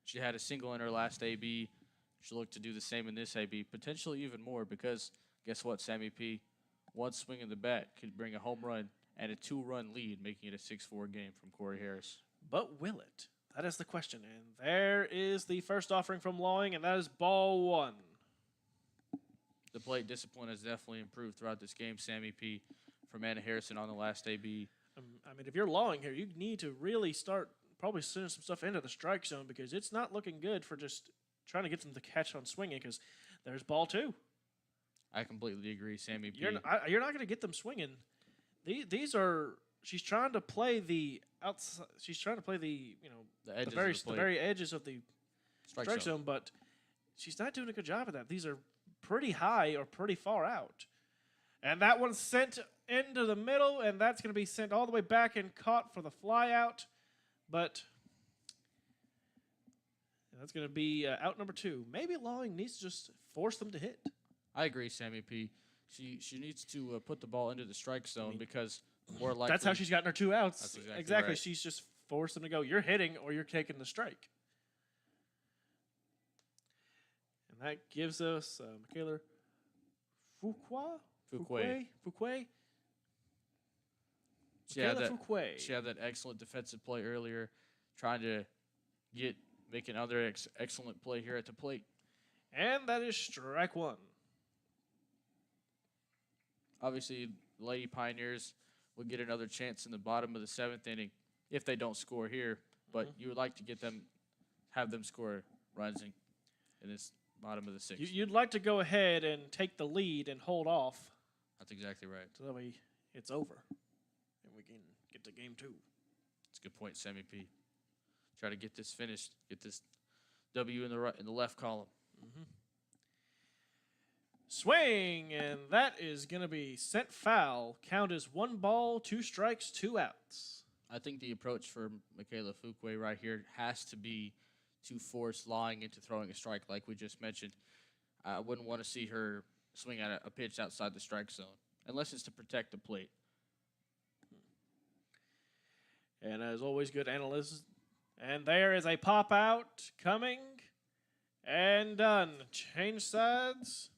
She had a single in her last AB. She'll look to do the same in this AB, potentially even more, because guess what, Sammy P? 1 swing of the bat could bring a home run and a 2-run lead, making it a 6-4 game from Corey Harris. But will it? That is the question. And there is the first offering from Lawing, and that is ball 1. The plate discipline has definitely improved throughout this game, Sammy P, from Anna Harrison on the last AB. I mean, if you're Lawing here, you need to really start probably sending some stuff into the strike zone, because it's not looking good for just trying to get them to catch on swinging, because there's ball 2. I completely agree, Sammy P. You're not going to get them swinging. These are... She's trying to play the outside. She's trying to play the the very edges of the strike zone, but she's not doing a good job of that. These are pretty high or pretty far out, and that one's sent into the middle, and that's going to be sent all the way back and caught for the fly out, but that's going to be out number 2. Maybe Lawing needs to just force them to hit. I agree, Sammy P. She needs to put the ball into the strike zone, because more likely, that's how she's gotten her 2 outs. That's exactly right. She's just forced them to go, you're hitting or you're taking the strike. And that gives us Michaela Fuqua. She had Michaela that. Fuquay. She had that excellent defensive play earlier, trying to make another excellent play here at the plate. And that is strike one. Obviously, the Lady Pioneers will get another chance in the bottom of the 7th inning if they don't score here. But you would like to have them score runs in this bottom of the 6th. You'd like to go ahead and take the lead and hold off. That's exactly right. So that way it's over. And we can get to game 2. That's a good point, Sammy P. Try to get this finished. Get this W in the left column. Swing, and that is going to be sent foul. Count is 1 ball, 2 strikes, 2 outs. I think the approach for Michaela Fuquay right here has to be to force Lying into throwing a strike like we just mentioned. I wouldn't want to see her swing at a pitch outside the strike zone, unless it's to protect the plate. And as always, good analysis. And there is a pop out coming and done. Change sides.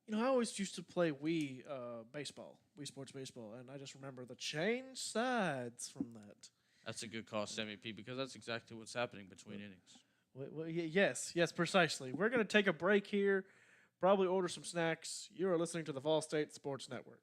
You know, I always used to play Wii baseball, Wii Sports Baseball, and I just remember the change sides from that. That's a good call, Sammy P, because that's exactly what's happening between innings. Well, yes, precisely. We're going to take a break here, probably order some snacks. You are listening to the VolState Sports Network.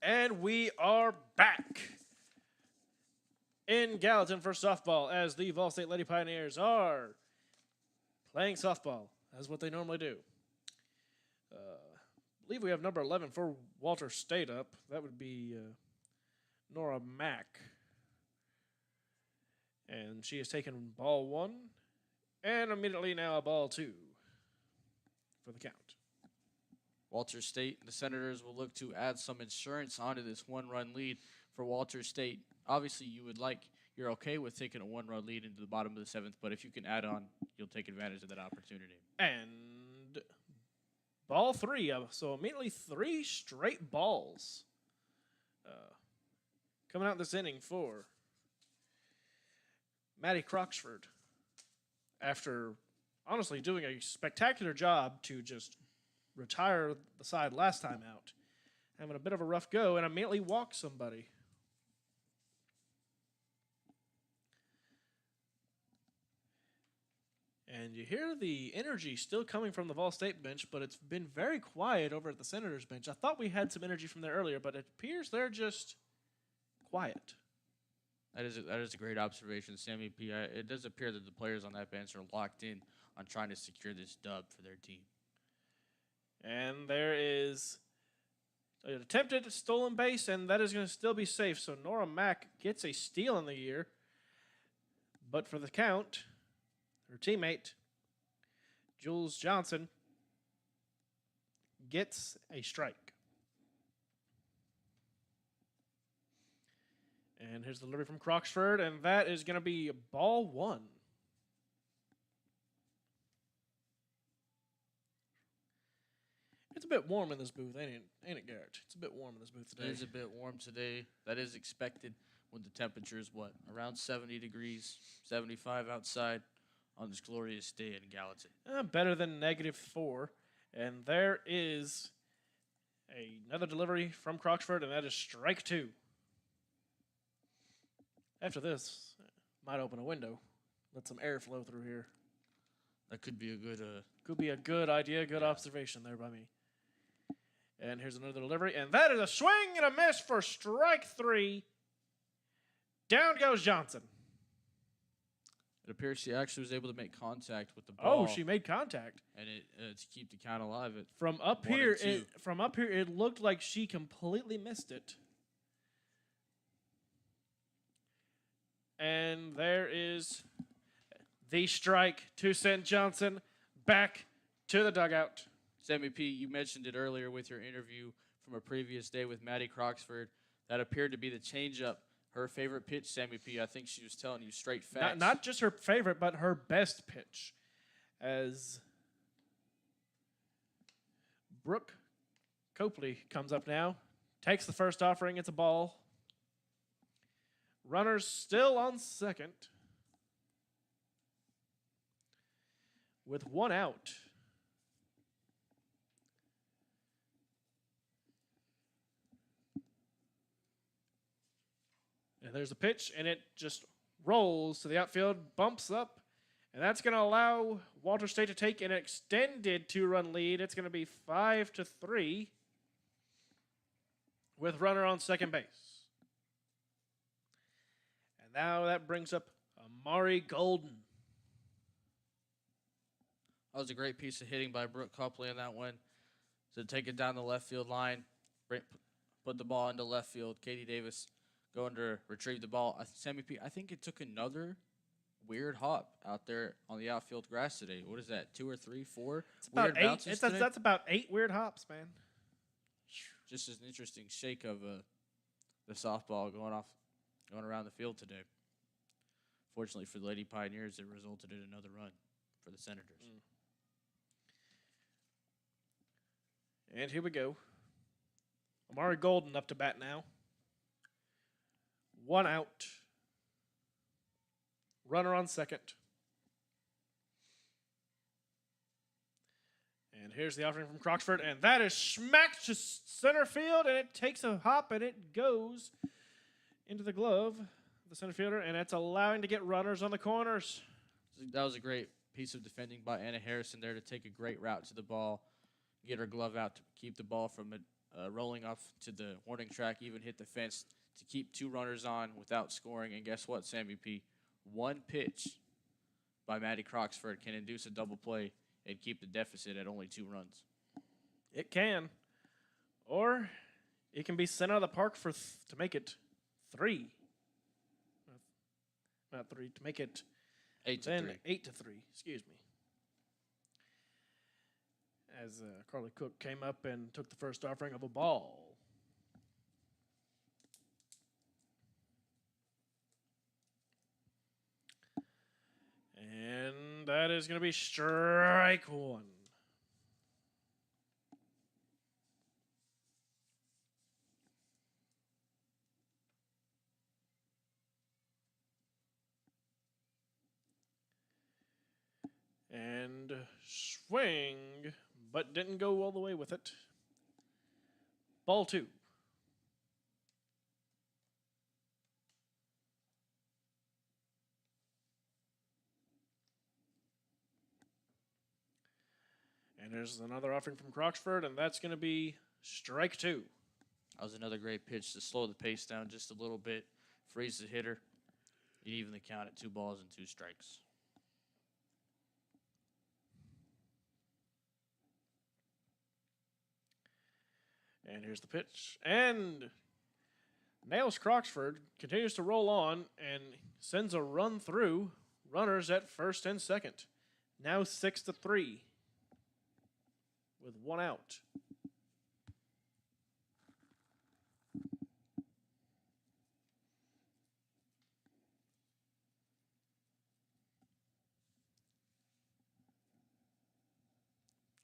And we are back in Gallatin for softball as the VolState Lady Pioneers are playing softball, as what they normally do. I believe we have number 11 for Walter State up. That would be Nora Mack. And she has taken ball 1 and immediately now a ball 2 for the count. Walter State, the Senators will look to add some insurance onto this 1-run lead for Walter State. Obviously, you're okay with taking a 1-run lead into the bottom of the 7th, but if you can add on, you'll take advantage of that opportunity. And ball 3, so immediately 3 straight balls coming out this inning for Maddie Croxford after honestly doing a spectacular job to just retire the side last time out. Having a bit of a rough go and immediately walk somebody. And you hear the energy still coming from the VolState bench, but it's been very quiet over at the Senators bench. I thought we had some energy from there earlier, but it appears they're just quiet. That is a great observation, Sammy P. It does appear that the players on that bench are locked in on trying to secure this dub for their team. And there is an attempted stolen base, and that is going to still be safe. So Nora Mack gets a steal in the year. But for the count, her teammate, Jules Johnson, gets a strike. And here's the delivery from Croxford, and that is going to be ball 1. It's a bit warm in this booth, ain't it, Garrett? It's a bit warm in this booth today. It is a bit warm today. That is expected when the temperature is, around 70 degrees, 75 outside on this glorious day in Gallatin. Better than -4. And there is Another delivery from Croxford, and that is strike 2. After this, might open a window. Let some air flow through here. That could be a good. Could be a good idea, good observation there by me. And here's another delivery, and that is a swing and a miss for strike 3. Down goes Johnson. It appears she actually was able to make contact with the ball. Oh, she made contact. And it to keep the count alive. From up here, it looked like she completely missed it. And there is the strike to send Johnson back to the dugout. Sammy P, you mentioned it earlier with your interview from a previous day with Maddie Croxford. That appeared to be the changeup. Her favorite pitch, Sammy P. I think she was telling you straight facts. Not just her favorite, but her best pitch. As Brooke Copley comes up now, takes the first offering. It's a ball. Runners still on second with 1 out. And there's a pitch, and it just rolls to the outfield, bumps up, and that's going to allow Walter State to take an extended 2-run lead. It's going to be 5-3 with runner on second base. And now that brings up Amari Golden. That was a great piece of hitting by Brooke Copley on that one. So take it down the left field line, put the ball into left field. Katie Davis going to retrieve the ball. Sammy P, I think it took another weird hop out there on the outfield grass today. What is that, 2 or 3, 4? It's about weird 8. That's about 8 weird hops, man. Just an interesting shake of the softball going around the field today. Fortunately for the Lady Pioneers, it resulted in another run for the Senators. And here we go. Amari Golden up to bat now. 1 out. Runner on second. And here's the offering from Croxford, and that is smacked to center field, and it takes a hop, and it goes into the glove of the center fielder, and it's allowing to get runners on the corners. That was a great piece of defending by Anna Harrison there to take a great route to the ball, get her glove out to keep the ball from rolling off to the warning track, even hit the fence to keep 2 runners on without scoring. And guess what, Sammy P? 1 pitch by Maddie Croxford can induce a double play and keep the deficit at only 2 runs. It can. Or it can be sent out of the park to make it 3. Not 3, to make it 8-3. 8-3, excuse me. As Carly Cook came up and took the first offering of a ball. And that is going to be strike 1. And swing, but didn't go all the way with it. Ball 2. And there's another offering from Croxford, and that's going to be strike 2. That was another great pitch to slow the pace down just a little bit, freeze the hitter. You even the count at 2 balls and 2 strikes. And here's the pitch. And nails Croxford, continues to roll on, and sends a run through. Runners at first and second. Now 6-3. With 1 out.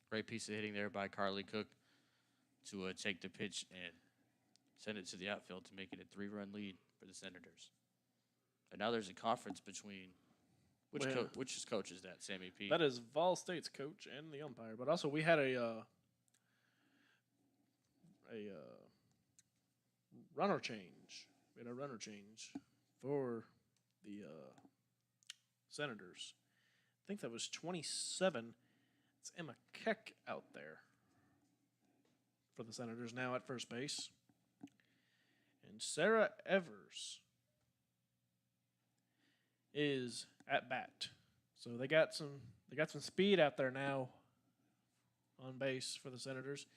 Great piece of hitting there by Carly Cook to take the pitch and send it to the outfield to make it a 3-run lead for the Senators. And now there's a conference between which coach is that, Sammy P? That is VolState's coach and the umpire. But also we had a a runner change. We had a runner change for the Senators. I think that was 27. It's Emma Keck out there for the Senators now at first base. And Sarah Evers is at bat. So they got some speed out there now on base for the Senators.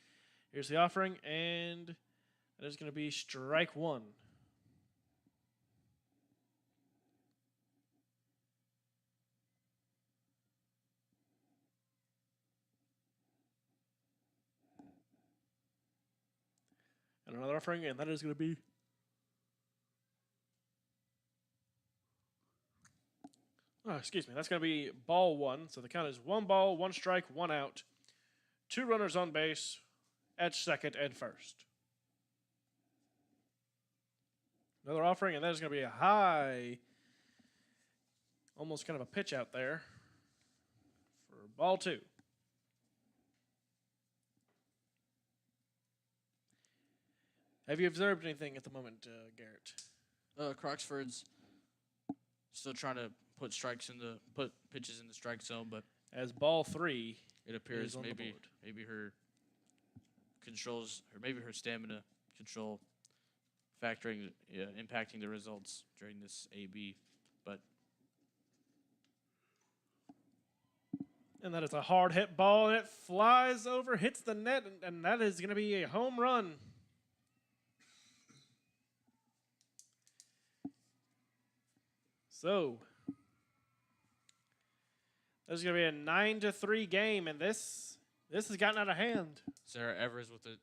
Here's the offering, and that is going to be strike one. And another offering, and that is going to be excuse me. That's going to be ball one. So the count is 1 ball, 1 strike, 1 out. 2 runners on base at second and first. Another offering, and that is going to be a high, almost kind of a pitch out there for ball 2. Have you observed anything at the moment, Garrett? Croxford's still trying to put pitches in the strike zone, but As ball 3, it appears on the maybe board. her controls, or maybe her stamina control impacting the results during this AB. But And that is a hard hit ball, and it flies over, hits the net, and that is going to be a home run. So, this is going to be a 9-3 game, and this has gotten out of hand. Sarah Evers with it.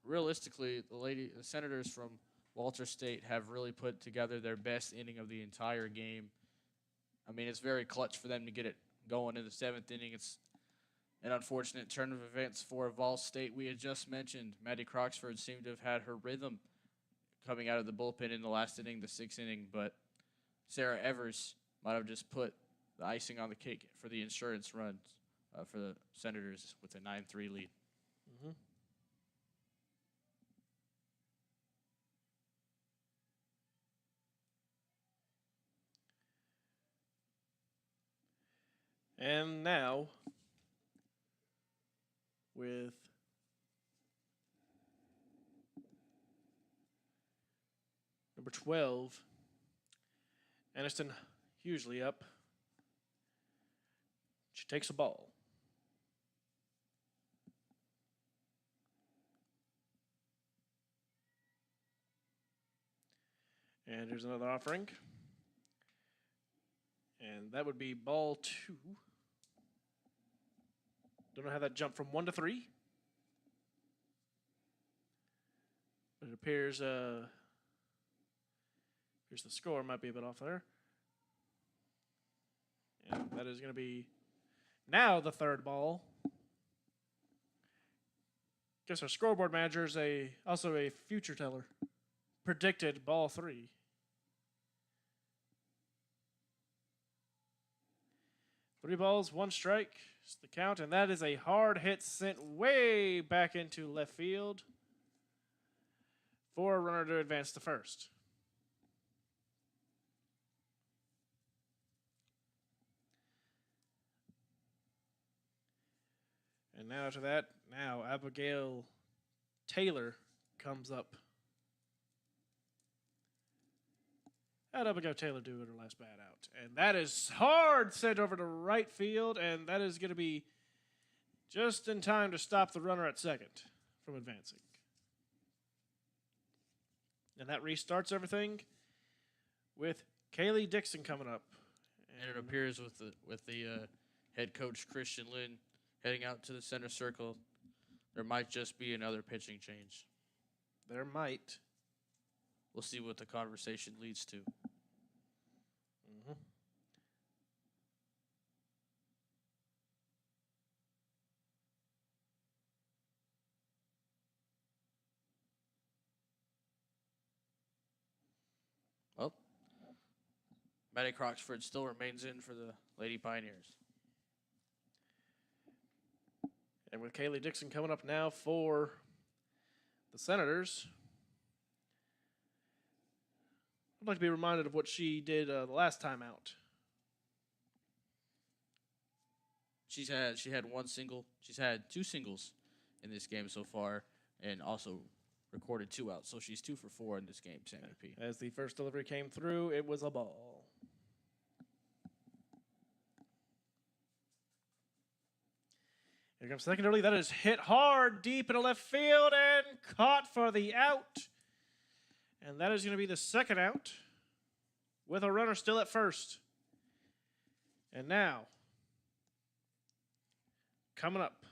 Realistically, the Senators from Walter State have really put together their best inning of the entire game. I mean, it's very clutch for them to get it going in the 7th inning. It's an unfortunate turn of events for VolState. We had just mentioned Maddie Croxford seemed to have had her rhythm coming out of the bullpen in the last inning, the 6th inning, but Sarah Evers might have just put the icing on the cake for the insurance run for the Senators with a 9-3 lead. Mm-hmm. And now, with number 12, Aniston Hughley up. She takes a ball. And here's another offering. And that would be ball 2. Don't know how that jumped from 1 to 3. But it appears the score might be a bit off there. And that is going to be now the 3rd ball. Guess our scoreboard manager is also a future teller. Predicted ball 3. Three balls, 1 strike. It's the count, and that is a hard hit sent way back into left field for a runner to advance to first. And now to that, Abigail Taylor comes up. How'd Abigail Taylor do at her last bat out? And that is hard sent over to right field, and that is going to be just in time to stop the runner at second from advancing. And that restarts everything with Kaylee Dixon coming up. And it appears with the head coach Christian Lynn heading out to the center circle, there might just be another pitching change. There might. We'll see what the conversation leads to. Mm-hmm. Well, Maddie Croxford still remains in for the Lady Pioneers. And with Kaylee Dixon coming up now for the Senators. I'd like to be reminded of what she did the last time out. She had one single. She's had 2 singles in this game so far, and also recorded 2 outs. So she's 2 for 4 in this game, Sammy P. As the first delivery came through, it was a ball. Here comes second early. That is hit hard deep into left field and caught for the out. And that is going to be the second out with a runner still at first. And now, coming up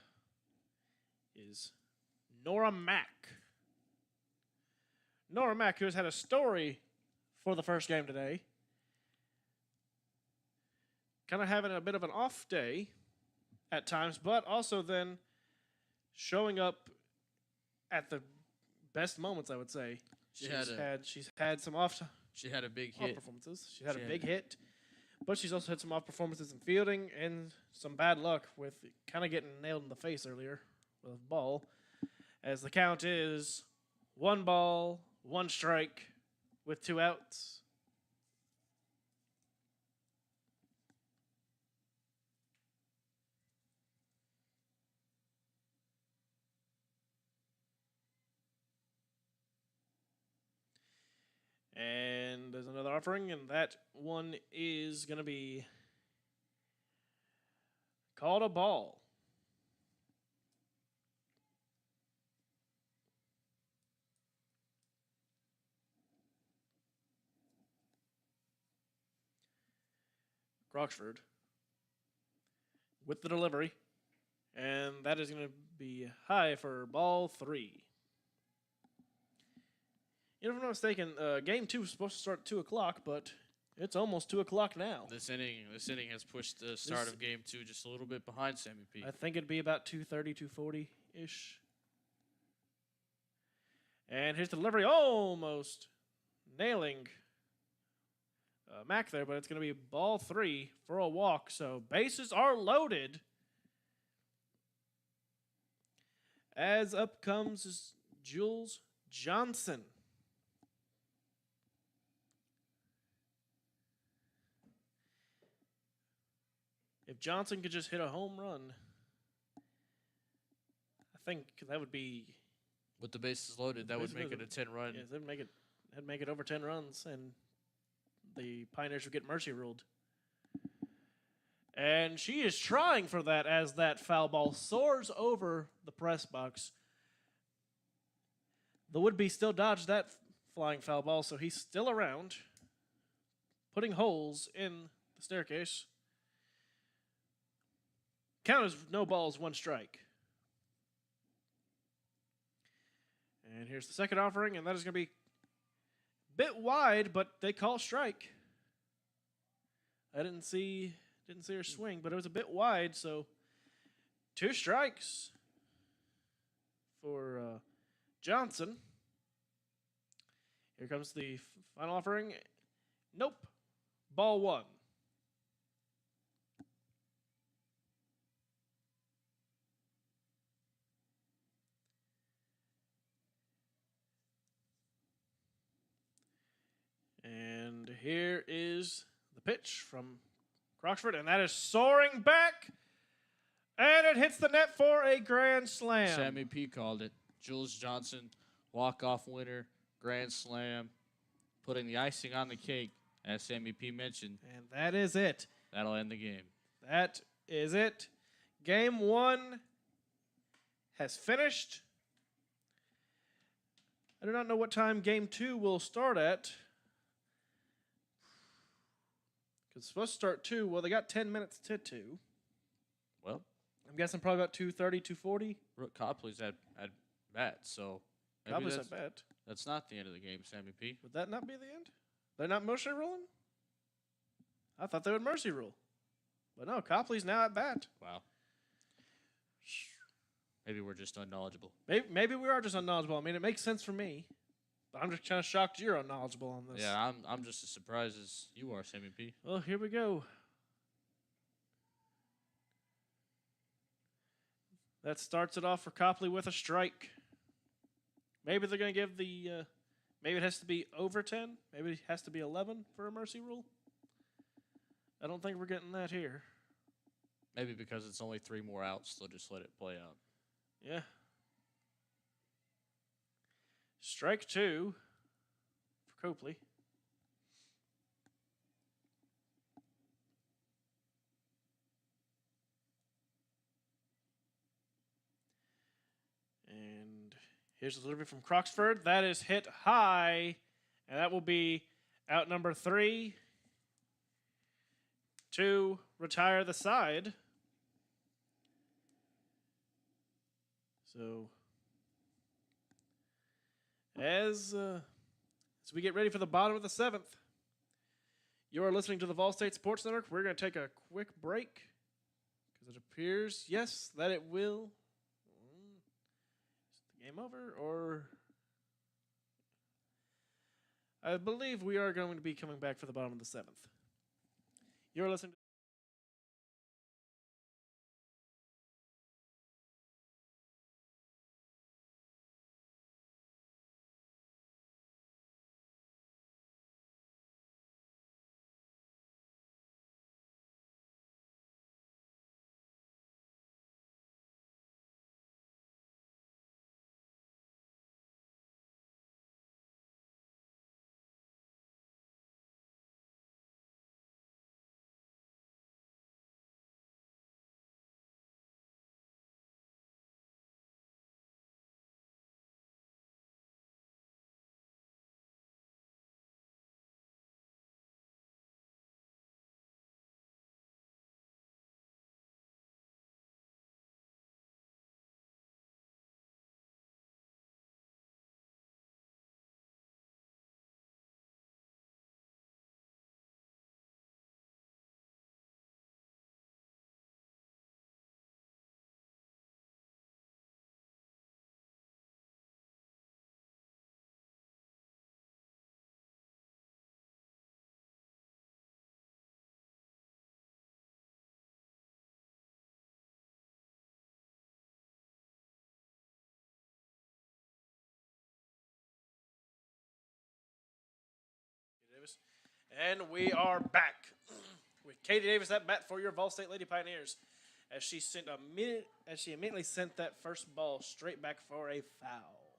is Nora Mack. Nora Mack, who has had a story for the first game today. Kind of having a bit of an off day at times, but also then showing up at the best moments, I would say. She's had some off She had a big hit. performances. She had a big hit, but she's also had some off performances in fielding and some bad luck with kind of getting nailed in the face earlier with a ball. As the count is 1 ball, 1 strike with 2 outs. And there's another offering, and that one is going to be called a ball. Croxford with the delivery, and that is going to be high for ball 3. If I'm not mistaken, game 2 was supposed to start at 2 o'clock, but it's almost 2 o'clock now. This inning has pushed the start of game 2 just a little bit behind Sammy P. I think it'd be about 2:30, 2:40-ish. And here's the delivery, almost nailing Mac there, but it's going to be ball 3 for a walk. So bases are loaded. As up comes Jules Johnson. If Johnson could just hit a home run, I think that would be... With the bases loaded, that would make it a 10-run. Yeah, that'd make it over 10 runs, and the Pioneers would get mercy ruled. And she is trying for that as that foul ball soars over the press box. The would-be still dodged that flying foul ball, so he's still around, putting holes in the staircase. Count is no balls, 1 strike. And here's the second offering, and that is going to be a bit wide, but they call strike. I didn't see her swing, but it was a bit wide, so 2 strikes for Johnson. Here comes the final offering. Nope. Ball 1. And here is the pitch from Croxford, and that is soaring back, and it hits the net for a grand slam. Sammy P called it. Jules Johnson, walk-off winner, grand slam, putting the icing on the cake, as Sammy P mentioned. And that is it. That'll end the game. That is it. Game 1 has finished. I do not know what time Game 2 will start at. It's supposed to start 2. Well, they got 10 minutes to 2. Well, I'm guessing probably about 2:30, 2:40. Brooke Copley's at bat, so maybe Copley's at bat. That's not the end of the game, Sammy P. Would that not be the end? They're not mercy ruling? I thought they would mercy rule. But no, Copley's now at bat. Wow. Maybe we're just unknowledgeable. Maybe we are just unknowledgeable. I mean, it makes sense for me. But I'm just kind of shocked you're unknowledgeable on this. Yeah, I'm just as surprised as you are, Sammy P. Well, here we go. That starts it off for Copley with a strike. Maybe they're going to give the. Maybe it has to be over 10. Maybe it has to be 11 for a mercy rule. I don't think we're getting that here. Maybe because it's only 3 more outs, they'll just let it play out. Yeah. Strike 2 for Copley. And here's the delivery from Croxford. That is hit high, and that will be out number 3 to retire the side. So as we get ready for the bottom of the 7th, you are listening to the VolState Sports Network. We're going to take a quick break because it appears, yes, that it will. Is the game over? Or I believe we are going to be coming back for the bottom of the 7th. You're listening to Davis. And we are back with Katie Davis at bat for your VolState Lady Pioneers, as she immediately sent that first ball straight back for a foul.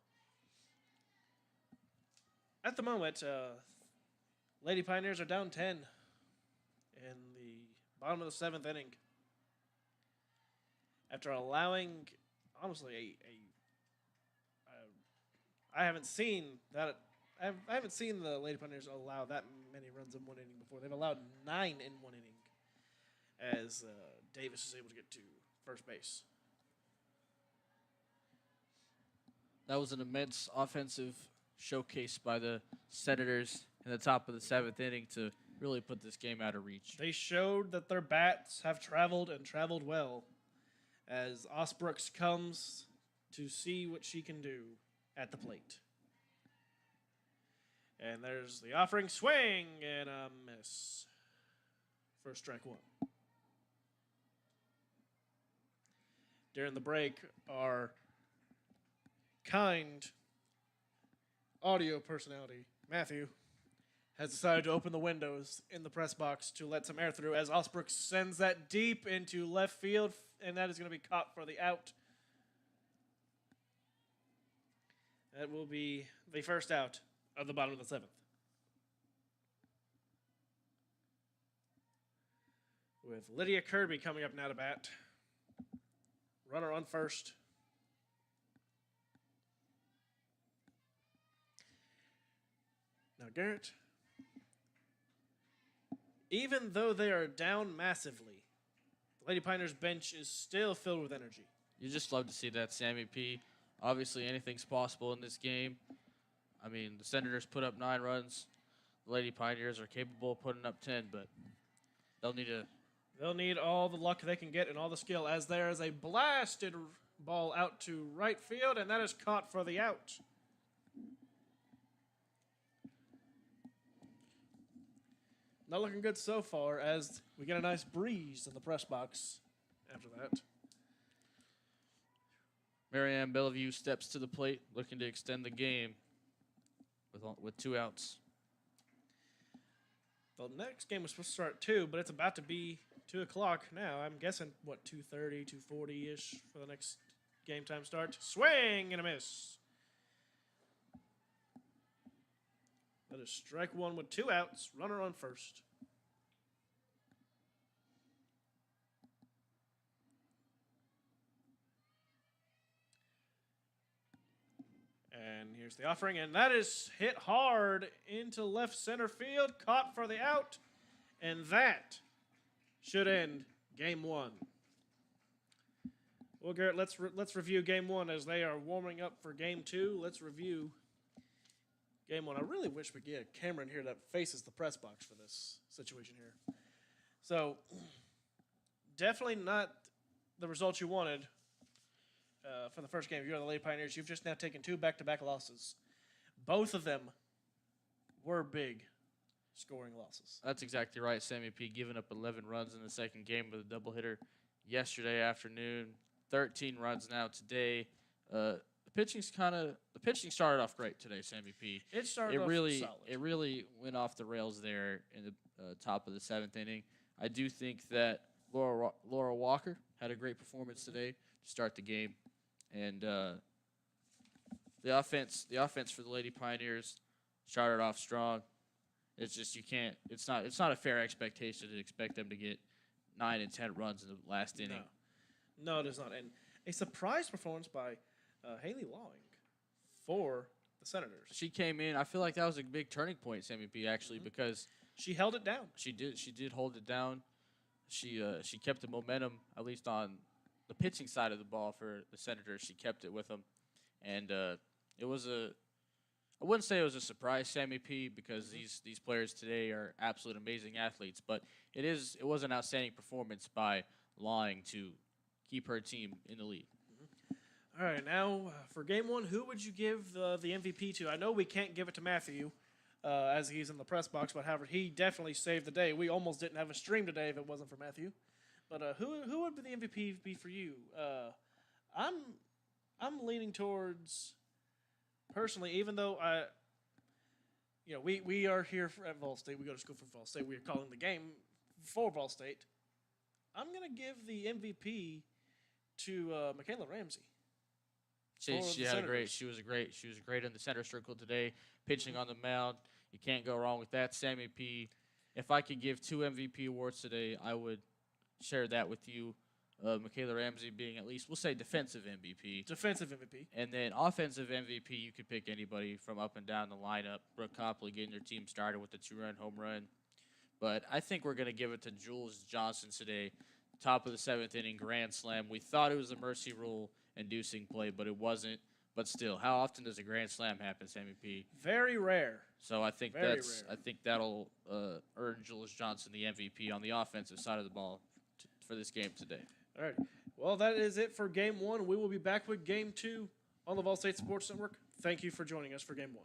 At the moment, Lady Pioneers are down 10 in the bottom of the 7th inning. After allowing, honestly, I haven't seen that. I haven't seen the Lady Pioneers allow that many runs in one inning before. They've allowed 9 in one inning, as Davis is able to get to first base. That was an immense offensive showcase by the Senators in the top of the 7th inning to really put this game out of reach. They showed that their bats have traveled and traveled well, as Osbrooks comes to see what she can do at the plate. And there's the offering swing and a miss for strike 1. During the break, our kind audio personality, Matthew, has decided to open the windows in the press box to let some air through, as Osbrooks sends that deep into left field, and that is going to be caught for the out. That will be the first out of the bottom of the 7th. With Lydia Kirby coming up now to bat. Runner on first. Now Garrett, even though they are down massively, the Lady Pioneers bench is still filled with energy. You just love to see that, Sammy P. Obviously, anything's possible in this game. I mean, the Senators put up 9 runs. The Lady Pioneers are capable of putting up 10, but they'll need all the luck they can get and all the skill, as there is a blasted ball out to right field, and that is caught for the out. Not looking good so far, as we get a nice breeze in the press box after that. Marianne Bellevue steps to the plate, looking to extend the game with 2 outs. The next game was supposed to start at 2, but it's about to be 2 o'clock now. I'm guessing, 2:30, 2:40-ish for the next game time start. Swing and a miss. That is strike 1 with 2 outs. Runner on first. And here's the offering, and that is hit hard into left center field, caught for the out, and that should end game 1. Well, Garrett, let's review game 1 as they are warming up for game 2. Let's review game 1. I really wish we could get a camera in here that faces the press box for this situation here. So, definitely not the result you wanted. For the first game, you're the Lady Pioneers. You've just now taken 2 back-to-back losses. Both of them were big scoring losses. That's exactly right. Sammy P. giving up 11 runs in the second game with a doubleheader yesterday afternoon. 13 runs now today. The pitching started off great today, Sammy P. It started off solid. It really went off the rails there in the top of the 7th inning. I do think that Laura Walker had a great performance today to start the game. And the offense for the Lady Pioneers started off strong. It's just it's not a fair expectation to expect them to get 9 and 10 runs in the last inning. No, it is not. And a surprise performance by Haley Lawing for the Senators. She came in. I feel like that was a big turning point, Sammy P. Actually, because she held it down. She did hold it down. She kept the momentum, at least on the pitching side of the ball for the Senators. She kept it with them, and it was I wouldn't say it was a surprise, Sammy P, because these players today are absolute amazing athletes, but it was an outstanding performance by Lawing to keep her team in the lead. All right, now for game 1, who would you give the MVP to? I know we can't give it to Matthew as he's in the press box, but however, he definitely saved the day. We almost didn't have a stream today if it wasn't for Matthew. But who would the MVP be for you? I'm leaning towards, personally, even though we are here at VolState. We go to school for VolState. We are calling the game for VolState. I'm gonna give the MVP to Michaela Ramsey. She was great in the center circle today, pitching on the mound. You can't go wrong with that, Sammy P. If I could give 2 MVP awards today, I would share that with you. Michaela Ramsey being at least, we'll say, defensive MVP. Defensive MVP. And then offensive MVP, you could pick anybody from up and down the lineup. Brooke Copley getting their team started with the 2-run home run. But I think we're going to give it to Jules Johnson today. Top of the 7th inning, grand slam. We thought it was a mercy rule inducing play, but it wasn't. But still, how often does a grand slam happen, Sammy P? Very rare. So I think that'll earn Jules Johnson the MVP on the offensive side of the ball for this game today. All right. Well, that is it for game 1. We will be back with game 2 on the VolState Sports Network. Thank you for joining us for game 1.